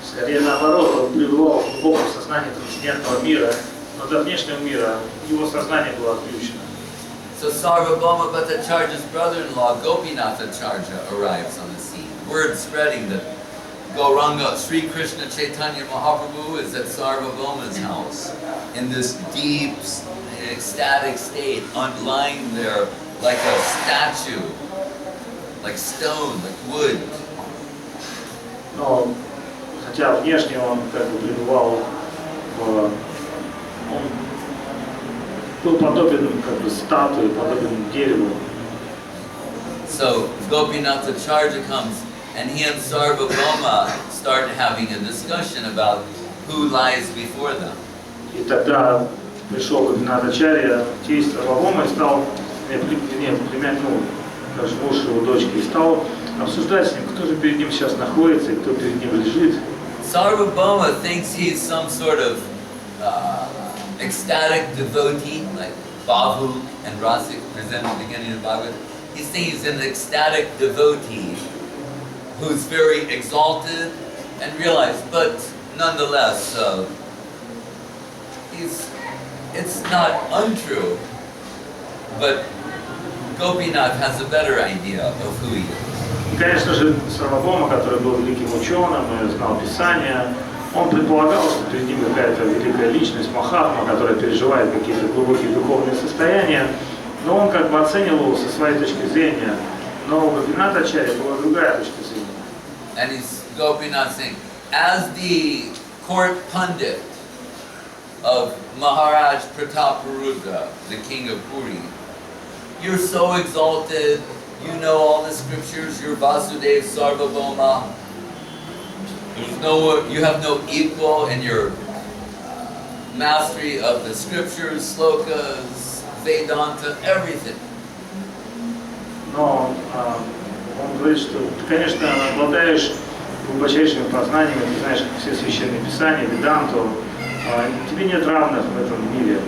S2: Скорее наоборот, он пребывал в глубоком сознании трансцендентного мира, но до внешнего мира его сознание было отключено.
S1: So Sarvabhauma Bhattacharya's brother-in-law, Gopinathacharya, arrives on the scene. Word spreading that Gauranga, Sri Krishna Chaitanya Mahaprabhu is at Sarvabhauma's house in this deep an ecstatic state, lying there like a statue, like stone, like wood.
S2: Но хотя внешне он как бы пребывал он был подобен как бы статуе, подобен дереву.
S1: So Gopinathacharya comes and he and Sarvabhauma start having a discussion about who lies before them.
S2: И тогда пришел Гопинатхачарья, тесть Сарвабхаума, и стал, племянник, даже муж его дочки, и стал обсуждать с ним, кто же перед ним сейчас находится и кто перед ним лежит.
S1: Sarvabhauma thinks he's some sort of ecstatic devotee, like Bahu and Rasik present at the beginning of Bhagavad. He's thinking he's an ecstatic devotee who's very exalted and realized, but nonetheless, it's not untrue, but Gopinath has a better idea of who he is.
S2: И, конечно же, Сарвабхаума, который был великим ученым и знал Писание, он предполагал, что перед ним какая-то великая личность, Махатма, которая переживает какие-то глубокие духовные состояния, но он как бы оценивал его со своей точки зрения, но у Гопинатхачарьи была другая точка зрения.
S1: And he's Gopinath saying, as the court pundit of Maharaj Prataparudra, the king of Puri, you're so exalted, you know all the scriptures, you're Vasudev Sarvabhauma, you have no equal in your mastery of the scriptures, slokas, Vedanta, everything.
S2: Но он говорит, что ты, конечно, обладаешь глубочайшими познаниями, ты знаешь все священные писания, Веданту, тебе нет равных в этом мире.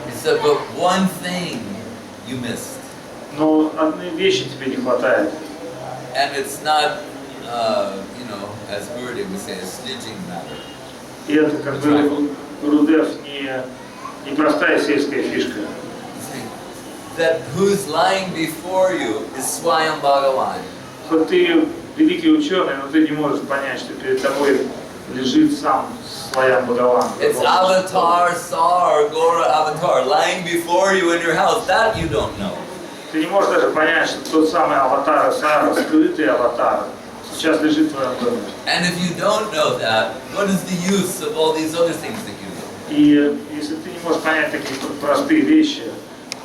S1: He said, but one thing you missed.
S2: Но одной вещи тебе не хватает.
S1: And it's not, as Gurudev would say, a snitching matter.
S2: И это, как бы, Гурудев, не простая сельская фишка.
S1: That who's lying before you is Swayam Bhagavan.
S2: Хоть ты великий ученый, но ты не можешь понять, что перед тобой лежит сам Swayam Bhagavan.
S1: It's Avatar, Sar, Gora Avatar, lying before you in your house. That you don't know.
S2: Ты не можешь даже понять, что тот самый аватар Сара, скрытый аватар, сейчас лежит в твоем доме.
S1: And if you don't know that, what is the use of all these other things that you know?
S2: И если ты не можешь понять такие простые вещи,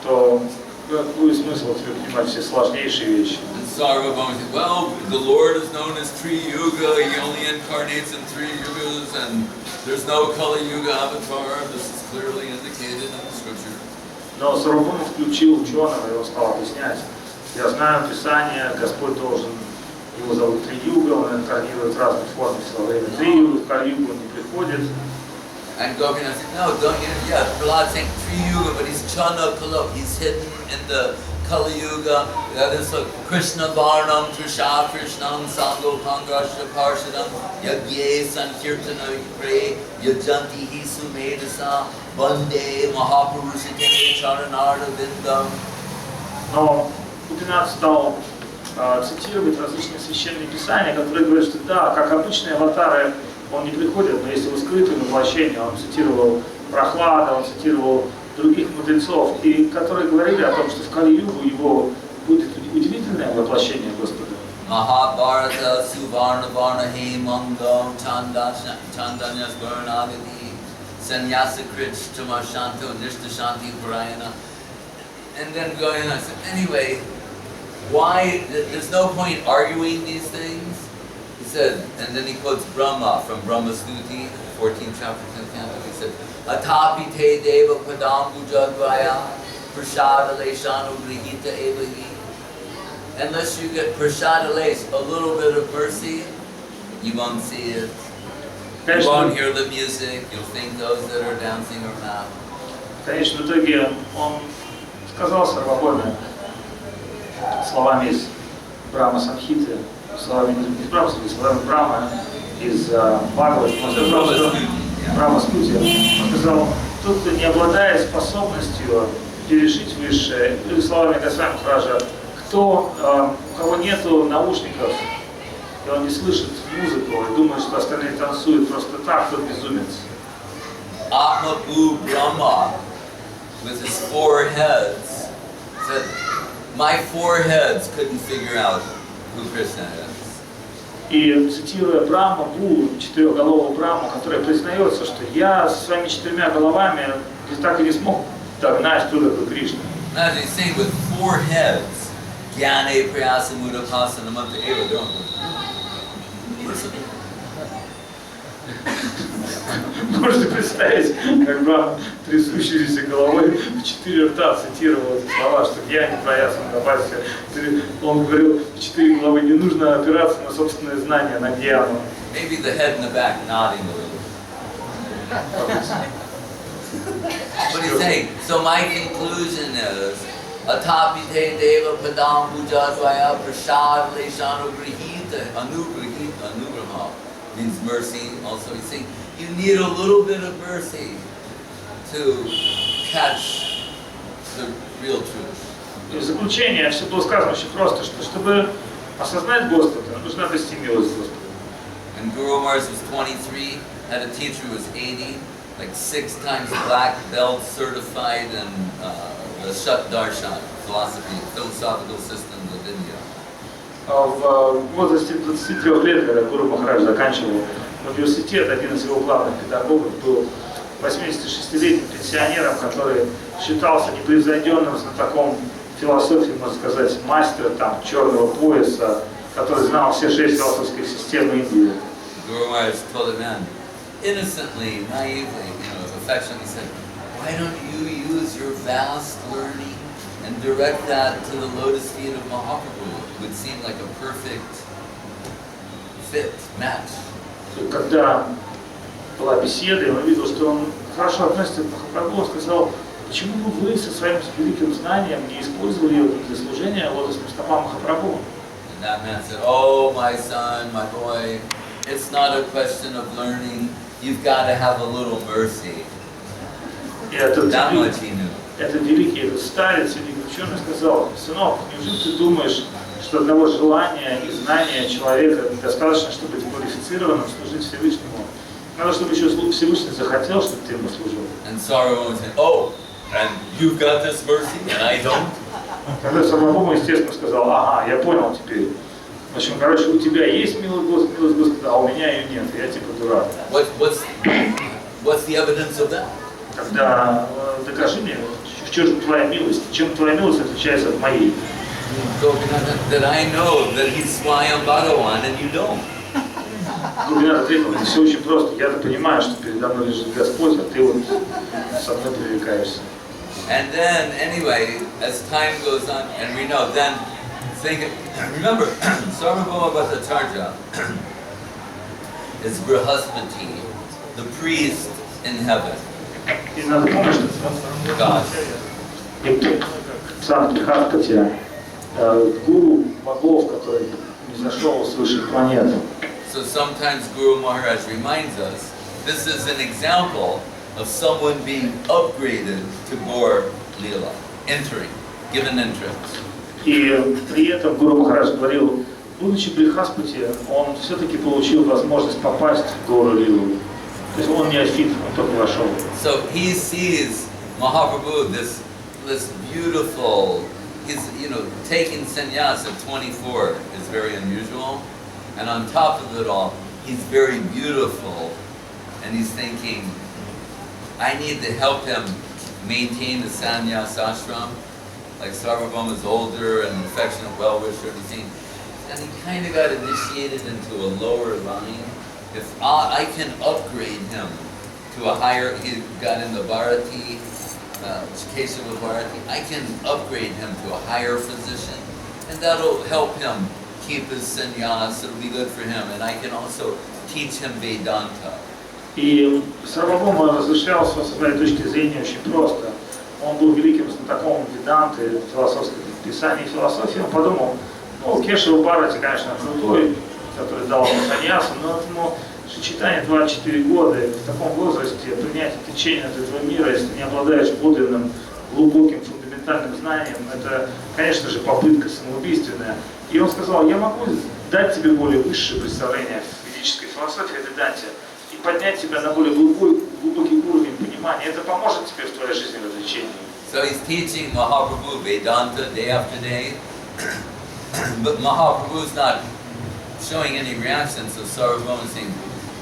S2: то какой смысл тебе понимать все сложнейшие вещи?
S1: And Sarvabhauma said, well, the Lord is known as Tri Yuga, he only incarnates in 3 yugas, and there's no Kali Yuga avatar. This is clearly indicated in the scripture.
S2: Но Сарвабхаума включил ученого, и он стал объяснять. Я знаю Писание, Господь должен, его зовут Три Юга, он инкарнирует в разных формах во время Три Юга, в Кали Югу он не приходит.
S1: And Gopinath said, no, don't you, yeah, Prahlad saying Tri Yuga, but he's Chana Kalok, he's hidden in the Kali Yuga. That is like Krishna Varnam, Trisha Krishnam, Sango Pangrasha Parshadam, Yagye Sankirtana Pre, Yajanti Hisu Medasa, Vande Mahapurushite Charanarda Vindam.
S2: Но Гопинат стал цитировать различные священные писания, которые говорят, что да, как обычные аватары, он не приходит, но есть его скрытое воплощение. Он цитировал Прохлада, он цитировал других мудрецов, и которые говорили о том, что в Кали-югу его будет удивительное воплощение Господа.
S1: Mahabharata Suvarna Varna Hemangam Chandanyas Varnagati Sannyasa Krich Tamashanto Nishtashanti Parayana. And then going on, anyway, why, there's no point arguing these things. He said, and then he quotes Brahma from Brahma Stuti, 14th chapter, 10th canto. He said, Atapi te deva padam bujadvaya prashada leshanu grihita evahi. Unless you get prashada lesh, a little bit of mercy, you won't see it. You won't hear the music, you'll think those that are dancing are not.
S2: Конечно, в итоге он сказал Сарвабхауме словами из Брахма Самхиты, словами из Брахма Самхиты, словами Брахма из Бхагавата, он сказал, что Брахма Стути, он сказал, тот, кто не обладает способностью пережить высшее, или словами Госвами Махараджа, у кого нету наушников, и он не слышит музыку, и думает, что остальные танцуют просто так, тот безумец.
S1: Atma-bu Brahma with his 4 heads, said, my 4 heads couldn't figure out who Krishna is.
S2: И цитируя Брахму, Будду, четырехголового Брахму, который признается, что я со своими 4 головами так и не смог догнать, кто такой Кришна.
S1: Now he's saying with 4 heads, Jnane Prayasa Mudapasana Manta Eva Dharma.
S2: Можете представить, как Брахма, трясущейся головой, в 4 рта цитировал эти слова, что я не проясан добавься. Он говорил, в 4 головы не нужно опираться на собственные знания, на гьяну.
S1: Maybe the head in the back nodding a little. What he's saying, so my conclusion is, Atapite Deva Padam Pujadvaya Prasad Leshanu Grihita Anugraha means mercy. Also he's saying you need a little bit of mercy to catch the real truth.
S2: И в заключение все было сказано очень просто, что чтобы осознать Господа, нужно обрести милость Господа.
S1: When Guru Maharaj was 23, had a teacher who was 80, like 6 times black belt certified in the Shat Darshan, philosophical systems of India.
S2: В возрасте 23 лет, когда Гуру Махарадж заканчивал университет, один из его главных педагогов был 86-летним пенсионером, который считался непревзойденным знатоком философии, можно сказать, мастер там, черного пояса, который знал все 6 философских систем Индии.
S1: Guru Maharaj told him, man, innocently, naively, affectionately said, why don't you use your vast learning and direct that to the lotus feet of Mahaprabhu? It would seem like a perfect fit, match.
S2: Когда была беседа, и он видел, что он хорошо относится к Махапрабху, он сказал, почему бы вы со своим великим знанием не использовали его для служения лотосным стопам Махапрабху?
S1: And that man said, oh, my son, my boy, it's not a question of learning. You've got to have a little mercy. That much he knew.
S2: Этот великий старец, великий ученый сказал, сынок, неужели ты думаешь, что одного желания и знания человека недостаточно, чтобы быть квалифицированным, служить Всевышнему? Надо, чтобы еще Всевышний захотел, чтобы ты ему служил.
S1: And Sarvabhauma said, oh, and you've got this mercy and I don't?
S2: Тогда Сарвабхаума, естественно, сказал, ага, я понял теперь. В общем, короче, у тебя есть милость Господа, а у меня ее нет, я типа дурак.
S1: What's the evidence of that?
S2: Тогда докажи мне, в чем твоя милость, чем твоя милость отличается от моей.
S1: That I know that he's Swayam Bhagavan and you don't.
S2: Губернатор ответил, это все очень просто. Я-то понимаю, что передо мной лежит Господь, а ты вот со мной привлекаешься.
S1: And then, anyway, as time goes on, and we know, then, remember, Sarvabhauma Bhattacharya is Brihaspati, the priest in heaven.
S2: И надо помнить, что
S1: God.
S2: сам Брихаспати, гуру богов, который не зашел с высших планет.
S1: So sometimes Guru Maharaj reminds us, this is an example of someone being upgraded to Gaur Leela, entering, given entrance.
S2: И при этом Гуру Махарадж говорил, будучи Брихаспати, он все-таки получил возможность попасть в Гауру Лилу. То есть он не афит, он только вошел.
S1: So he sees Mahaprabhu, this beautiful, he's, taking sannyas at 24 is very unusual. And on top of it all, he's very beautiful. And he's thinking, I need to help him maintain the sannyas ashram. Like Sarvabhauma is older and affectionate well-wisher. And he kind of got initiated into a lower line. If I can upgrade him to a higher, he got into Bharati, Kesava Bharati, I can upgrade him to a higher position. And that'll help him keep his sannyas, it'll be good for him. And I can also teach him Vedanta.
S2: И Сарвабхаума размышлял с своей точки зрения очень просто. Он был великим знатоком веданты, философских писаний и философии. Он подумал, Кешава Бхарати, конечно, крутой, который дал ему саньясу, но этому Чайтанье 24 года, и в таком возрасте принять течение от этого мира, если не обладаешь подлинным, глубоким, фундаментальным знанием, это, конечно же, попытка самоубийственная. И он сказал, я могу дать тебе более высшее представление в ведической философии, о веданте, и поднять тебя на более глубокий уровень понимания. Это поможет тебе в твоей жизни в развлечении.
S1: So he's teaching Mahaprabhu Vedanta day after day, but Mahaprabhu's not showing any reaction. So Sarvabhauma is saying,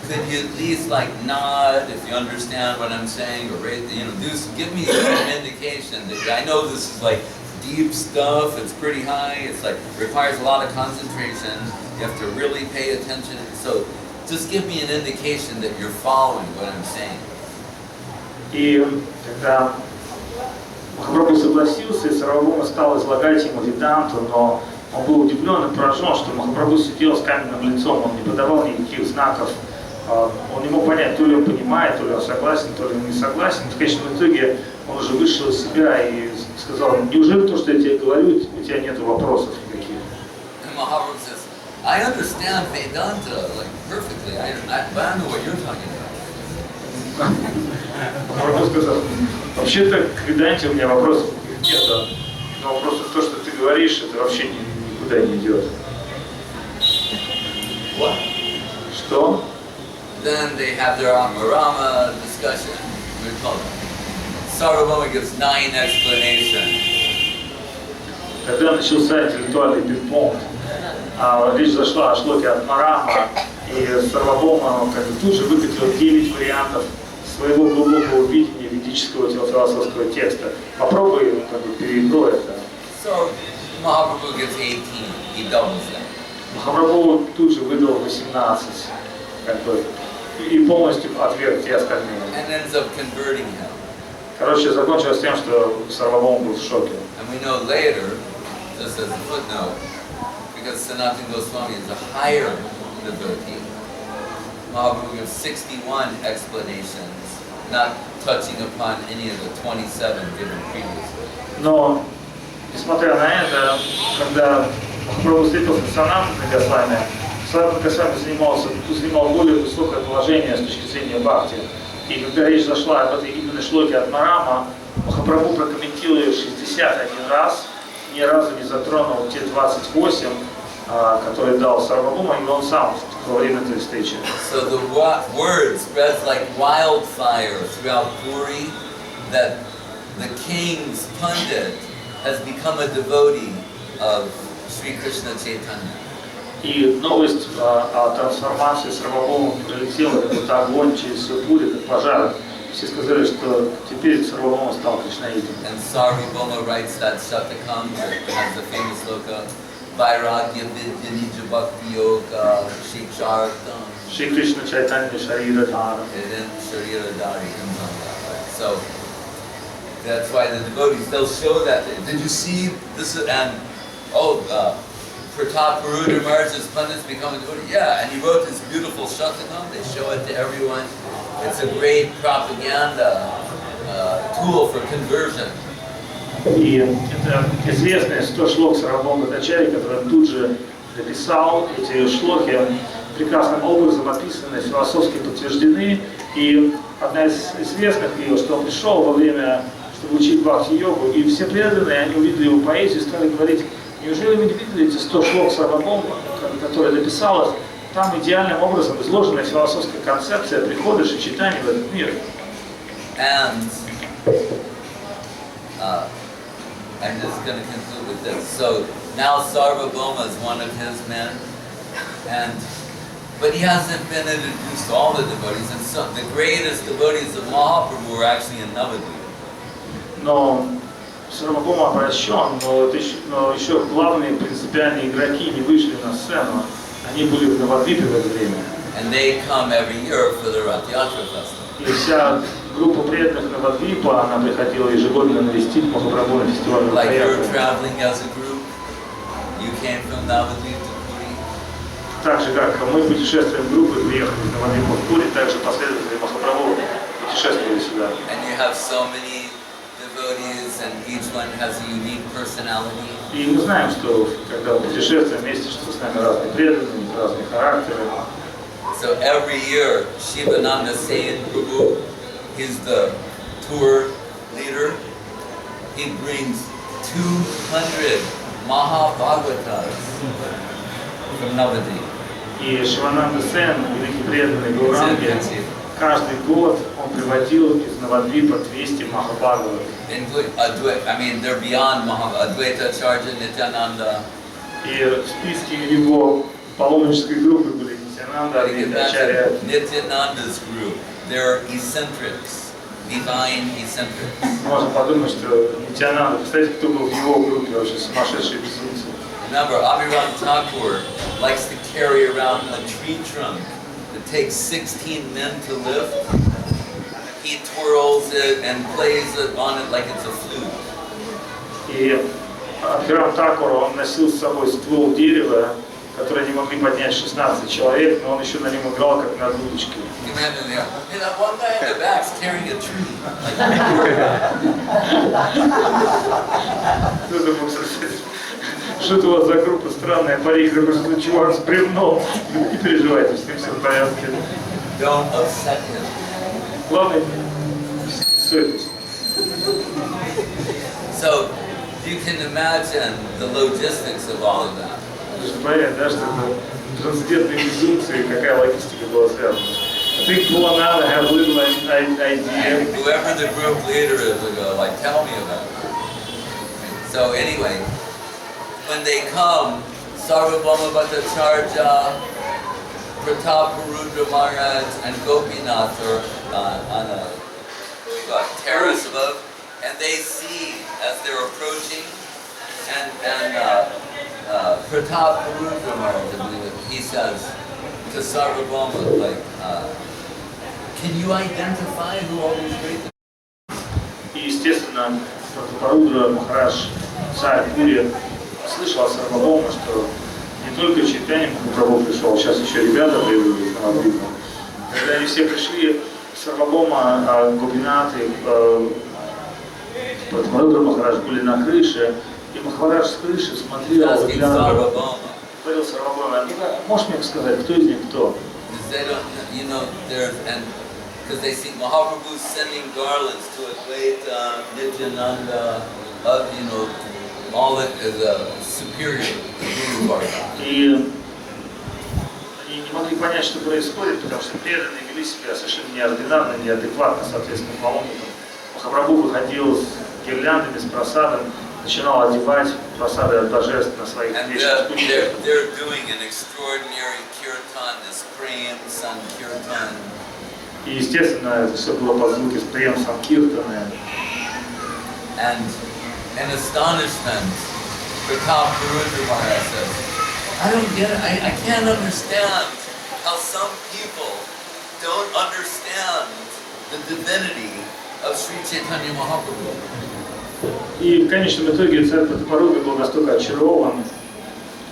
S1: could you at least like nod if you understand what I'm saying, or give me an indication that I know this is like deep stuff. It's pretty high. It's like requires a lot of concentration. You have to really pay attention. So just give me an indication that you're following what I'm saying.
S2: И когда Махапрабху согласился, и Сарвабхаума стал излагать ему Веданту, но он был удивлен и поражен, что Махапрабху сидел с каменным лицом, он не подавал никаких знаков, он не мог понять, то ли он понимает, то ли он согласен, то ли он не согласен. В конечном итоге он уже вышел из себя и сказал: неужели то, что я тебе говорю, у тебя нет вопросов никаких?
S1: Mahaprabhu says, I understand Vedanta like perfectly, but I know what you're talking about.
S2: Махапрабху сказал: вообще-то к Веданте у меня вопросов нет, но просто то, что ты говоришь, это вообще никуда не идет.
S1: What?
S2: Что?
S1: Then they have their Amarama discussion. Sarvabhauma gives 9 explanations.
S2: Когда начался интеллектуальный пинг-понг, речь зашла о шлоке от Марама, и Сарвабхаума тут же выкатил 9 вариантов своего глубокого видения ведического философского текста. Попробуй переиграй это.
S1: So Mahaprabhu gives 18. He doubles them.
S2: Махапрабху тут же выдал 18, и полностью отверг те остальные.
S1: And ends up converting him.
S2: Короче, закончилось тем, что Сарвабхаума был в шоке.
S1: And we know later, just as a footnote, because Sanatana Goswami is a higher devotee, Mahaprabhu gives 61 explanations, not touching upon any of the 27 given previously.
S2: Но, несмотря на это, когда Махапрабху встретился с Санатаной Госвами, Санатана Госвами занимал более высокое положение с точки зрения бхакти. И когда речь зашла об этой именно шлоке от Марама, Махапрабху прокомментировал ее 61 раз, ни разу не затронул те 28, которые дал Сарвабхаума, и он сам во время этой встречи.
S1: So the word spreads like wildfire throughout Puri that the king's pundit has become a devotee of Sri Krishna Chaitanya.
S2: И новость о трансформации Сарвабхаума прилетела как огонь через Пури, как пожар. Все сказали, что теперь Сарвабхаума стал кришнаитом.
S1: And Sarvabhauma writes that Shatakam has the famous sloka, Vairagya Vidyanija Bhakti Yoga Shikshartam.
S2: Shri Krishna Chaitanya Sharira Dhara.
S1: So that's why the devotees, they'll show that. Did you see this? And Pratap Parudra Maharaj's pundits become a devotee. Yeah, and he wrote this beautiful Shatakam. They show it to everyone. It's a great propaganda tool for conversion.
S2: И это известный 100 шлок Сарвабхаума Дачари, который он тут же написал. Эти шлоки прекрасным образом описаны, философски подтверждены. И одна из известных ее, что он пришел во время, чтобы учить бхакти-йогу, и все преданные, они увидели его поэзию и стали говорить: неужели вы не видели эти 100 шлок Сарвабхаума, которые написал их? Там идеальным образом изложена философская концепция прихода Шри Чайтаньи в этот мир.
S1: And I'm just going to conclude with this. So now Sarvabhauma is one of his men, but he hasn't been introduced to all the devotees, and some the greatest devotees of Mahaprabhu were actually in Navadvip.
S2: Но Сарвабхаума обращен, но еще главные принципиальные игроки не вышли на сцену. Они были в Навадвипе в это время.
S1: And they come every year for the Rath Yatra festival.
S2: И вся группа преданных Навадвипа, она приходила ежегодно навестить Махапрабху на фестивале.
S1: Like you're traveling as a group, you came from Navadvip to Puri.
S2: Так же, как мы путешествуем группой, приехали из Навадвипа в Пури, также последователи Махапрабху путешествовали сюда.
S1: And you have so many devotees, and each one has a unique personality.
S2: И мы знаем, что когда мы путешествуем вместе, что с нами разные преданные, разные характеры.
S1: So every year, Shivananda Sayan Prabhu, he's the tour leader. He brings 200 Mahabhagavatas from Navadvip.
S2: И Шивананда Сен, великий преданный Гауранги, каждый год он приводил из Навадвипа 200 Махабхагават.
S1: I mean, they're beyond Advaita Acharya, Nityananda.
S2: И в списке его паломнической группы были Нитянанда, Ачарья.
S1: Nityananda's group, they're eccentrics, divine eccentrics.
S2: Можно подумать, что Нитянанда, представляете, кто был в его группе, вообще сумасшедшие безумцы.
S1: Remember, Abhiram Thakur likes to carry around a tree trunk that takes 16 men to lift. He twirls it and plays it on it like it's a flute.
S2: И Абхирам Такур, он носил с собой ствол дерева, который не могли поднять 16 человек, но он еще на нем играл как на дудочке.
S1: One guy in the back's carrying a tree.
S2: Кто-то мог сказать, что-то у вас за группа странная, поехали, что чувак с бревном. Не переживайте, с ним все в порядке.
S1: Don't upset him.
S2: Главное, не ссорьтесь.
S1: So, you can imagine the logistics of all of that.
S2: Нужно понять, да, что это трансцендентные безумцы, какая логистика была связана. I think Bhuvananda had a little idea.
S1: Whoever the group leader is will go, like, tell me about it. So anyway, when they come, Sarvabhauma Bhattacharya, Pratapurudra Maharaj, and Gopinath are on a terrace above, and they see as they're approaching, and Pratapurudra Maharaj, he says to Sarvabhauma, like, can you identify who all these great?
S2: И естественно, Пратапурудра Махарадж, царь Пури, слышал от Сарвабхаума, что не только Чайтанья Махапрабху пришел, сейчас еще ребята прибыли из Навадвипа. Когда они все пришли, Сарвабхаума, Гопинат и Пратапурудра Махарадж были на крыше, и Махарадж с крыши смотрел, говорил Сарвабхаума, можешь мне сказать, кто из них кто?
S1: Because they see Mahaprabhu sending garlands to Advaita, Nityananda, all it is a superior Guru Varga.
S2: И они не могли понять, что происходит, потому что преданные вели себя совершенно неординарно, неадекватно, соответственно, паломникам. Махапрабху выходил с гирляндами, с просадом, начинал одевать просады от божеств на своих вечных спутниках.
S1: They're doing an extraordinary kirtan, this Prem Sankirtan.
S2: И, естественно, это все было под звуки Прем Санкиртаны.
S1: And in astonishment, Pratapurudra Maharaj says, I don't get it, I can't understand how some people don't understand the divinity of Sri Chaitanya Mahaprabhu.
S2: И в конечном итоге царь Пратапурудра был настолько очарован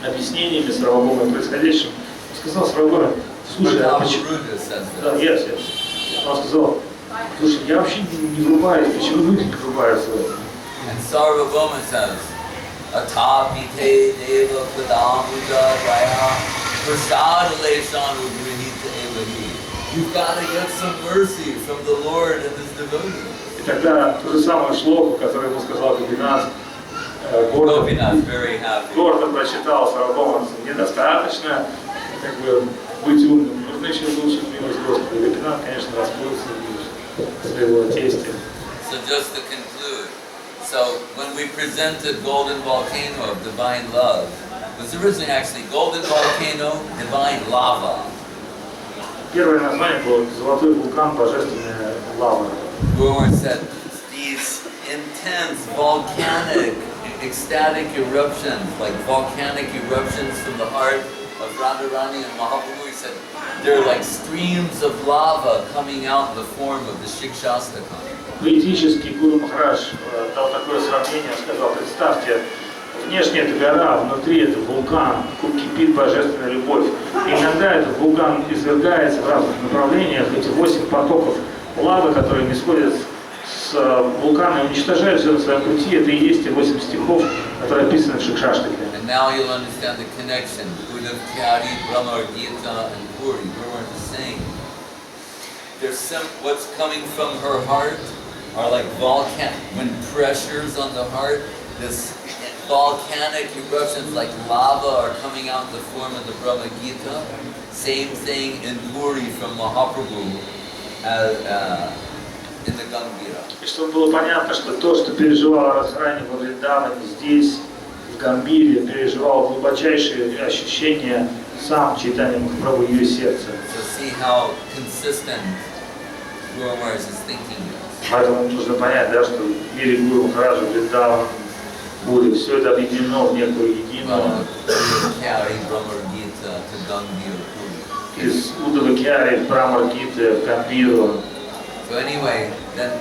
S2: объяснениями Сарвабхаума происходящим, он сказал Сарвабхауме, слушай, а почему? Да, yes. Он сказал, слушай, я вообще не врубаюсь, почему люди не врубаются в это?
S1: And Sarvabhauma says, Atapite deva padamuja raya prasad aleshanu grinita evahi. You've got to get some mercy from the Lord and His devotees.
S2: И тогда то же самое шлоку, которое ему сказал Гопинат, гордо прочитал Сарвабхаума, недостаточно быть умным, нужно еще получить милость Господа. Гопинат, конечно, расплылся в своего тестя.
S1: So just to conclude, so when we presented Golden Volcano of Divine Love, it was originally actually Golden Volcano, Divine Lava.
S2: Первое название было «Золотой вулкан, божественная лава».
S1: Guru said these intense volcanic, ecstatic eruptions, like volcanic eruptions from the heart of Radharani and Mahaprabhu, he said, they're like streams of lava coming out in the form of the Shikshastakam.
S2: Поэтический Гуру Махарадж дал такое сравнение, он сказал, представьте, внешне это гора, а внутри это вулкан, кипит божественная любовь. И иногда этот вулкан извергается в разных направлениях, эти 8 потоков лавы, которые не сходят с вулкана и уничтожают все на своем пути, это и есть те 8 стихов, которые описаны в Шикшаштаке.
S1: And now you'll understand the connection. Buddha, Kyari, Brahma, Gita, and Puri, Guru is saying. What's coming from her heart are like when pressures on the heart, this volcanic eruptions like lava are coming out in the form of the Brahma Gita. Same thing in Puri from Mahaprabhu. in the Gambhira.
S2: И чтобы было понятно, что то, что переживал Радхарани во Вриндаване, здесь, в Гамбире, переживал глубочайшие ощущения сам Чайтанья Махапрабху в ее сердце.
S1: So see how consistent Guru Maharaj is thinking is.
S2: Поэтому нужно понять, да, что в мире Гуру Махараджа, Вриндаван, Пури, все это объединено в некую единую. Из Удавакяри, Брамар-Гиты, в Гамбиру.
S1: So anyway,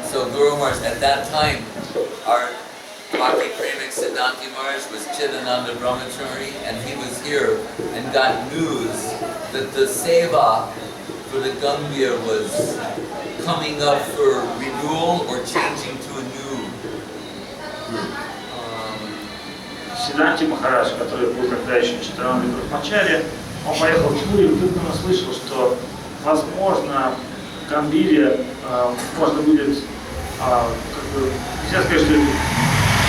S1: so Guru Maharaj, at that time, our Bhakti Premik Siddhanti Maharaj was Chidananda Brahmachari, and he was here and got news that the seva for the Gambhir was coming up for renewal or changing to a new group.
S2: Сиддханти Махарадж, который был тогда еще Читананда Брахмачари, он поехал в Пури и вдруг он услышал, что, возможно, в Гамбире можно будет, нельзя сказать, что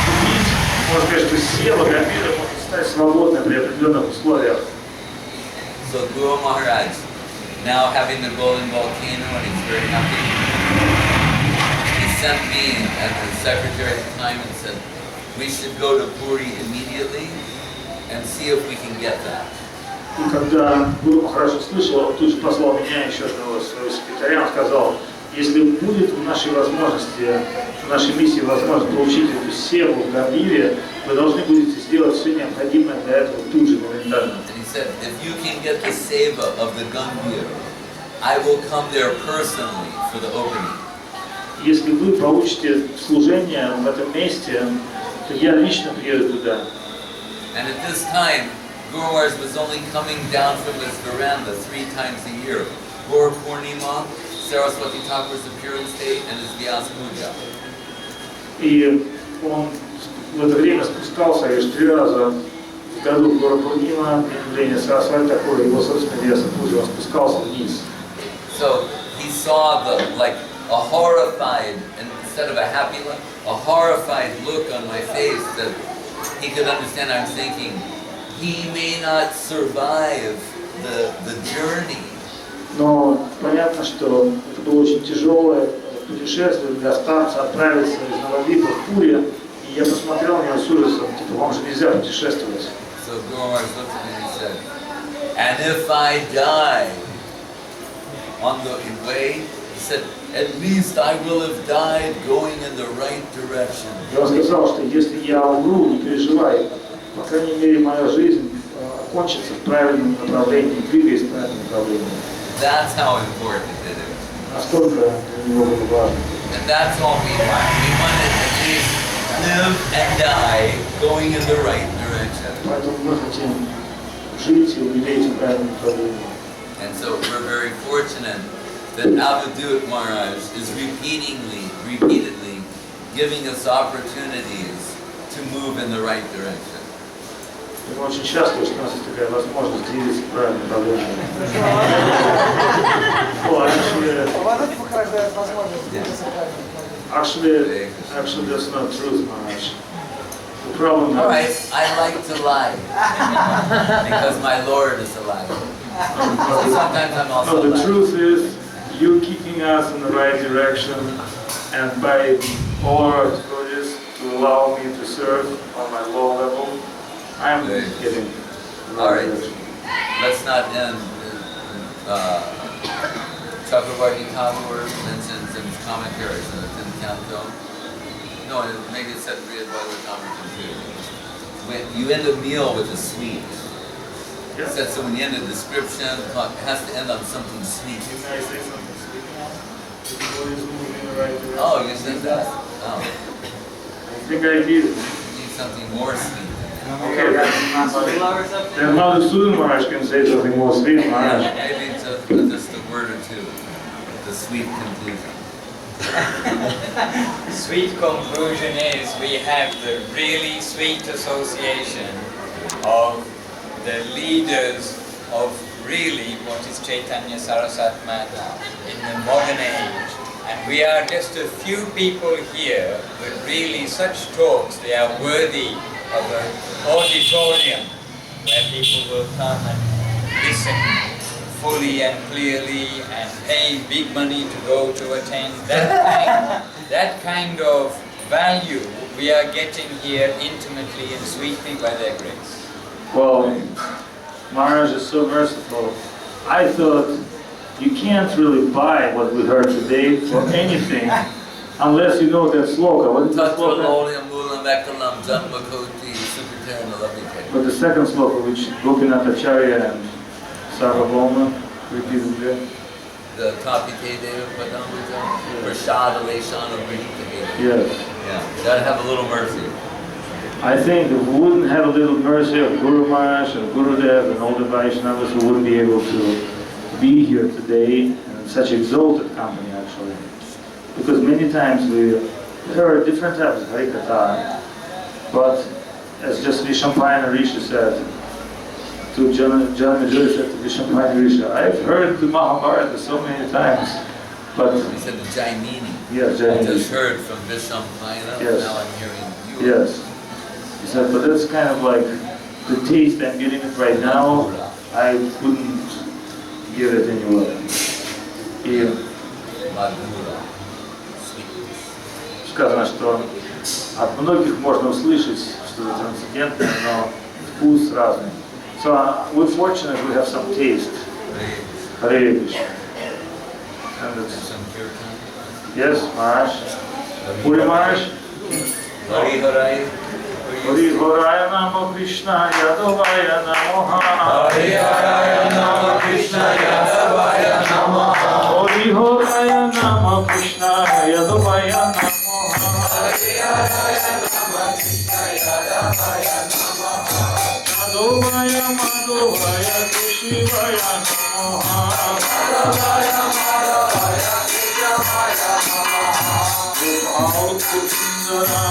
S2: купить, можно сказать, что сева Гамбира может стать свободной при определенных условиях.
S1: So Guru Maharaj, now having the golden volcano and he's very happy, he sent me as the secretary at the time and said, we should go to Puri immediately and see if we can get that.
S2: И когда Гуру Махарадж услышал, он тут же послал меня еще одного своего секретаря, он сказал, если будет в нашей возможности, в нашей миссии возможность получить эту севу в Гамбире, вы должны будете сделать все необходимое для этого тут же, моментально.
S1: And he said, if you can get the seva of the Gambhir, I will come there personally for the opening.
S2: Если вы получите служение в этом месте, то я лично приеду туда.
S1: And at this time, Guru Maharaj was only coming down from his veranda 3 times a year. Gaur Purnima, Saraswati Thakur's appearance day, and his Vyasa Puja.
S2: И он в это время спускался лишь 3 раза в году. Гора Пурнима, явление Сарасвати Тхакура, его собственная Vyasa Puja, он спускался вниз.
S1: So he saw a horrified, instead of a happy look, a horrified look on my face that he could understand I'm thinking, he may not survive the journey.
S2: Но понятно, что это было очень тяжелое путешествие для старца отправиться из Навадвипа в Пури, и я посмотрел на него с ужасом, типа, вам же нельзя путешествовать.
S1: So Guru Maharaj looked at me and he said, and if I die on the way, he said, at least I will have died going in the right direction.
S2: Я сказал, что если я умру, не переживай, по крайней мере, моя жизнь окончится в правильном направлении, двигаясь в правильном направлении.
S1: That's how important it is.
S2: Настолько для него было важно.
S1: And that's all we want. We want to at least live and die going in the right direction.
S2: Поэтому мы хотим жить и умереть в правильном направлении.
S1: And so we're very fortunate that Avadut Maharaj is repeatedly giving us opportunities to move in the right direction.
S2: Мы очень счастливы, что у нас есть такая возможность двигаться в правильном направлении. Actually, that's not truth, Maharaj. The problem
S1: All right, I like to lie because my Lord is alive. So sometimes I'm also
S2: no, the
S1: lying.
S2: truth is, you keeping us in the right direction, and by all our devotees to allow me to serve on my low level, I am getting the
S1: All
S2: right
S1: right,
S2: direction.
S1: let's not end. Chakravarti Thakur mentions in his commentaries in the 10th canto. No, maybe it's at Brihad Bhagavatam too. When you end a meal with a sweet. It says so when you end a description, it has to end on something sweet.
S2: Can I say something sweet now? The devotees moving in the right direction.
S1: Oh, you said that? Oh.
S2: I think I did.
S1: You need something more sweet.
S2: Okay, then Madhusudan Maharaj can say something more sweet, Maharaj.
S1: Yeah, maybe just a word or two. The sweet conclusion.
S3: Sweet conclusion is we have the really sweet association of the leaders of really what is Chaitanya Saraswat Matha in the modern age. And we are just a few people here, but really such talks, they are worthy of an auditorium where people will come and listen fully and clearly and pay big money to go to attend. That kind of value we are getting here intimately and sweetly by their grace.
S2: Well, Maharaj is so merciful. I thought you can't really buy what we heard today for anything unless you know that sloka. What is that sloka? But the second sloka, which Gopinath Acharya and Sarvabhauma repeated there.
S1: The Tapite Deva Padamrita, Prashada Leshana Brihita.
S2: Yes.
S1: Yeah, gotta have a little mercy.
S2: I think if we wouldn't have a little mercy of Guru Maharaj and Gurudev and all the Vaishnavas, we wouldn't be able to be here today in such exalted company actually. Because many times we heard different types of Harikatha, but as just Vishampayana Rishi said, to John Majori said to Vishampayana Rishi, I've heard the Mahabharata so many times, but...
S1: He said the Jainini.
S2: Yes,
S1: Jainini. I just heard from Vishampayana,
S2: yes.
S1: Now I'm hearing you.
S2: Yes. He said, but that's kind of like the taste I'm getting it right now, I wouldn't give it anywhere. Сказано, что от многих можно услышать что-то трансцендентное, но вкус разный. So we're fortunate we have some taste. Hare Krishna. And it's yes, Maharaj. Puri Maharaj.
S1: Hari Harai.
S2: Hari Haraya Nama Krishna Yadavaya Namaha.
S1: Hari Haraya Nama Krishna Yadavaya Namaha.
S2: Hari Haraya Nama Krishna Yadavaya Namaha.
S1: Hari Haraya Nama Krishna Yadavaya Namaha.
S2: Yadavaya Madhavaya Krishivaya Namaha.
S1: Yadavaya Madhavaya Krishivaya Namaha.
S2: All Kundara.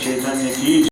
S2: Нитай-Чайтанья की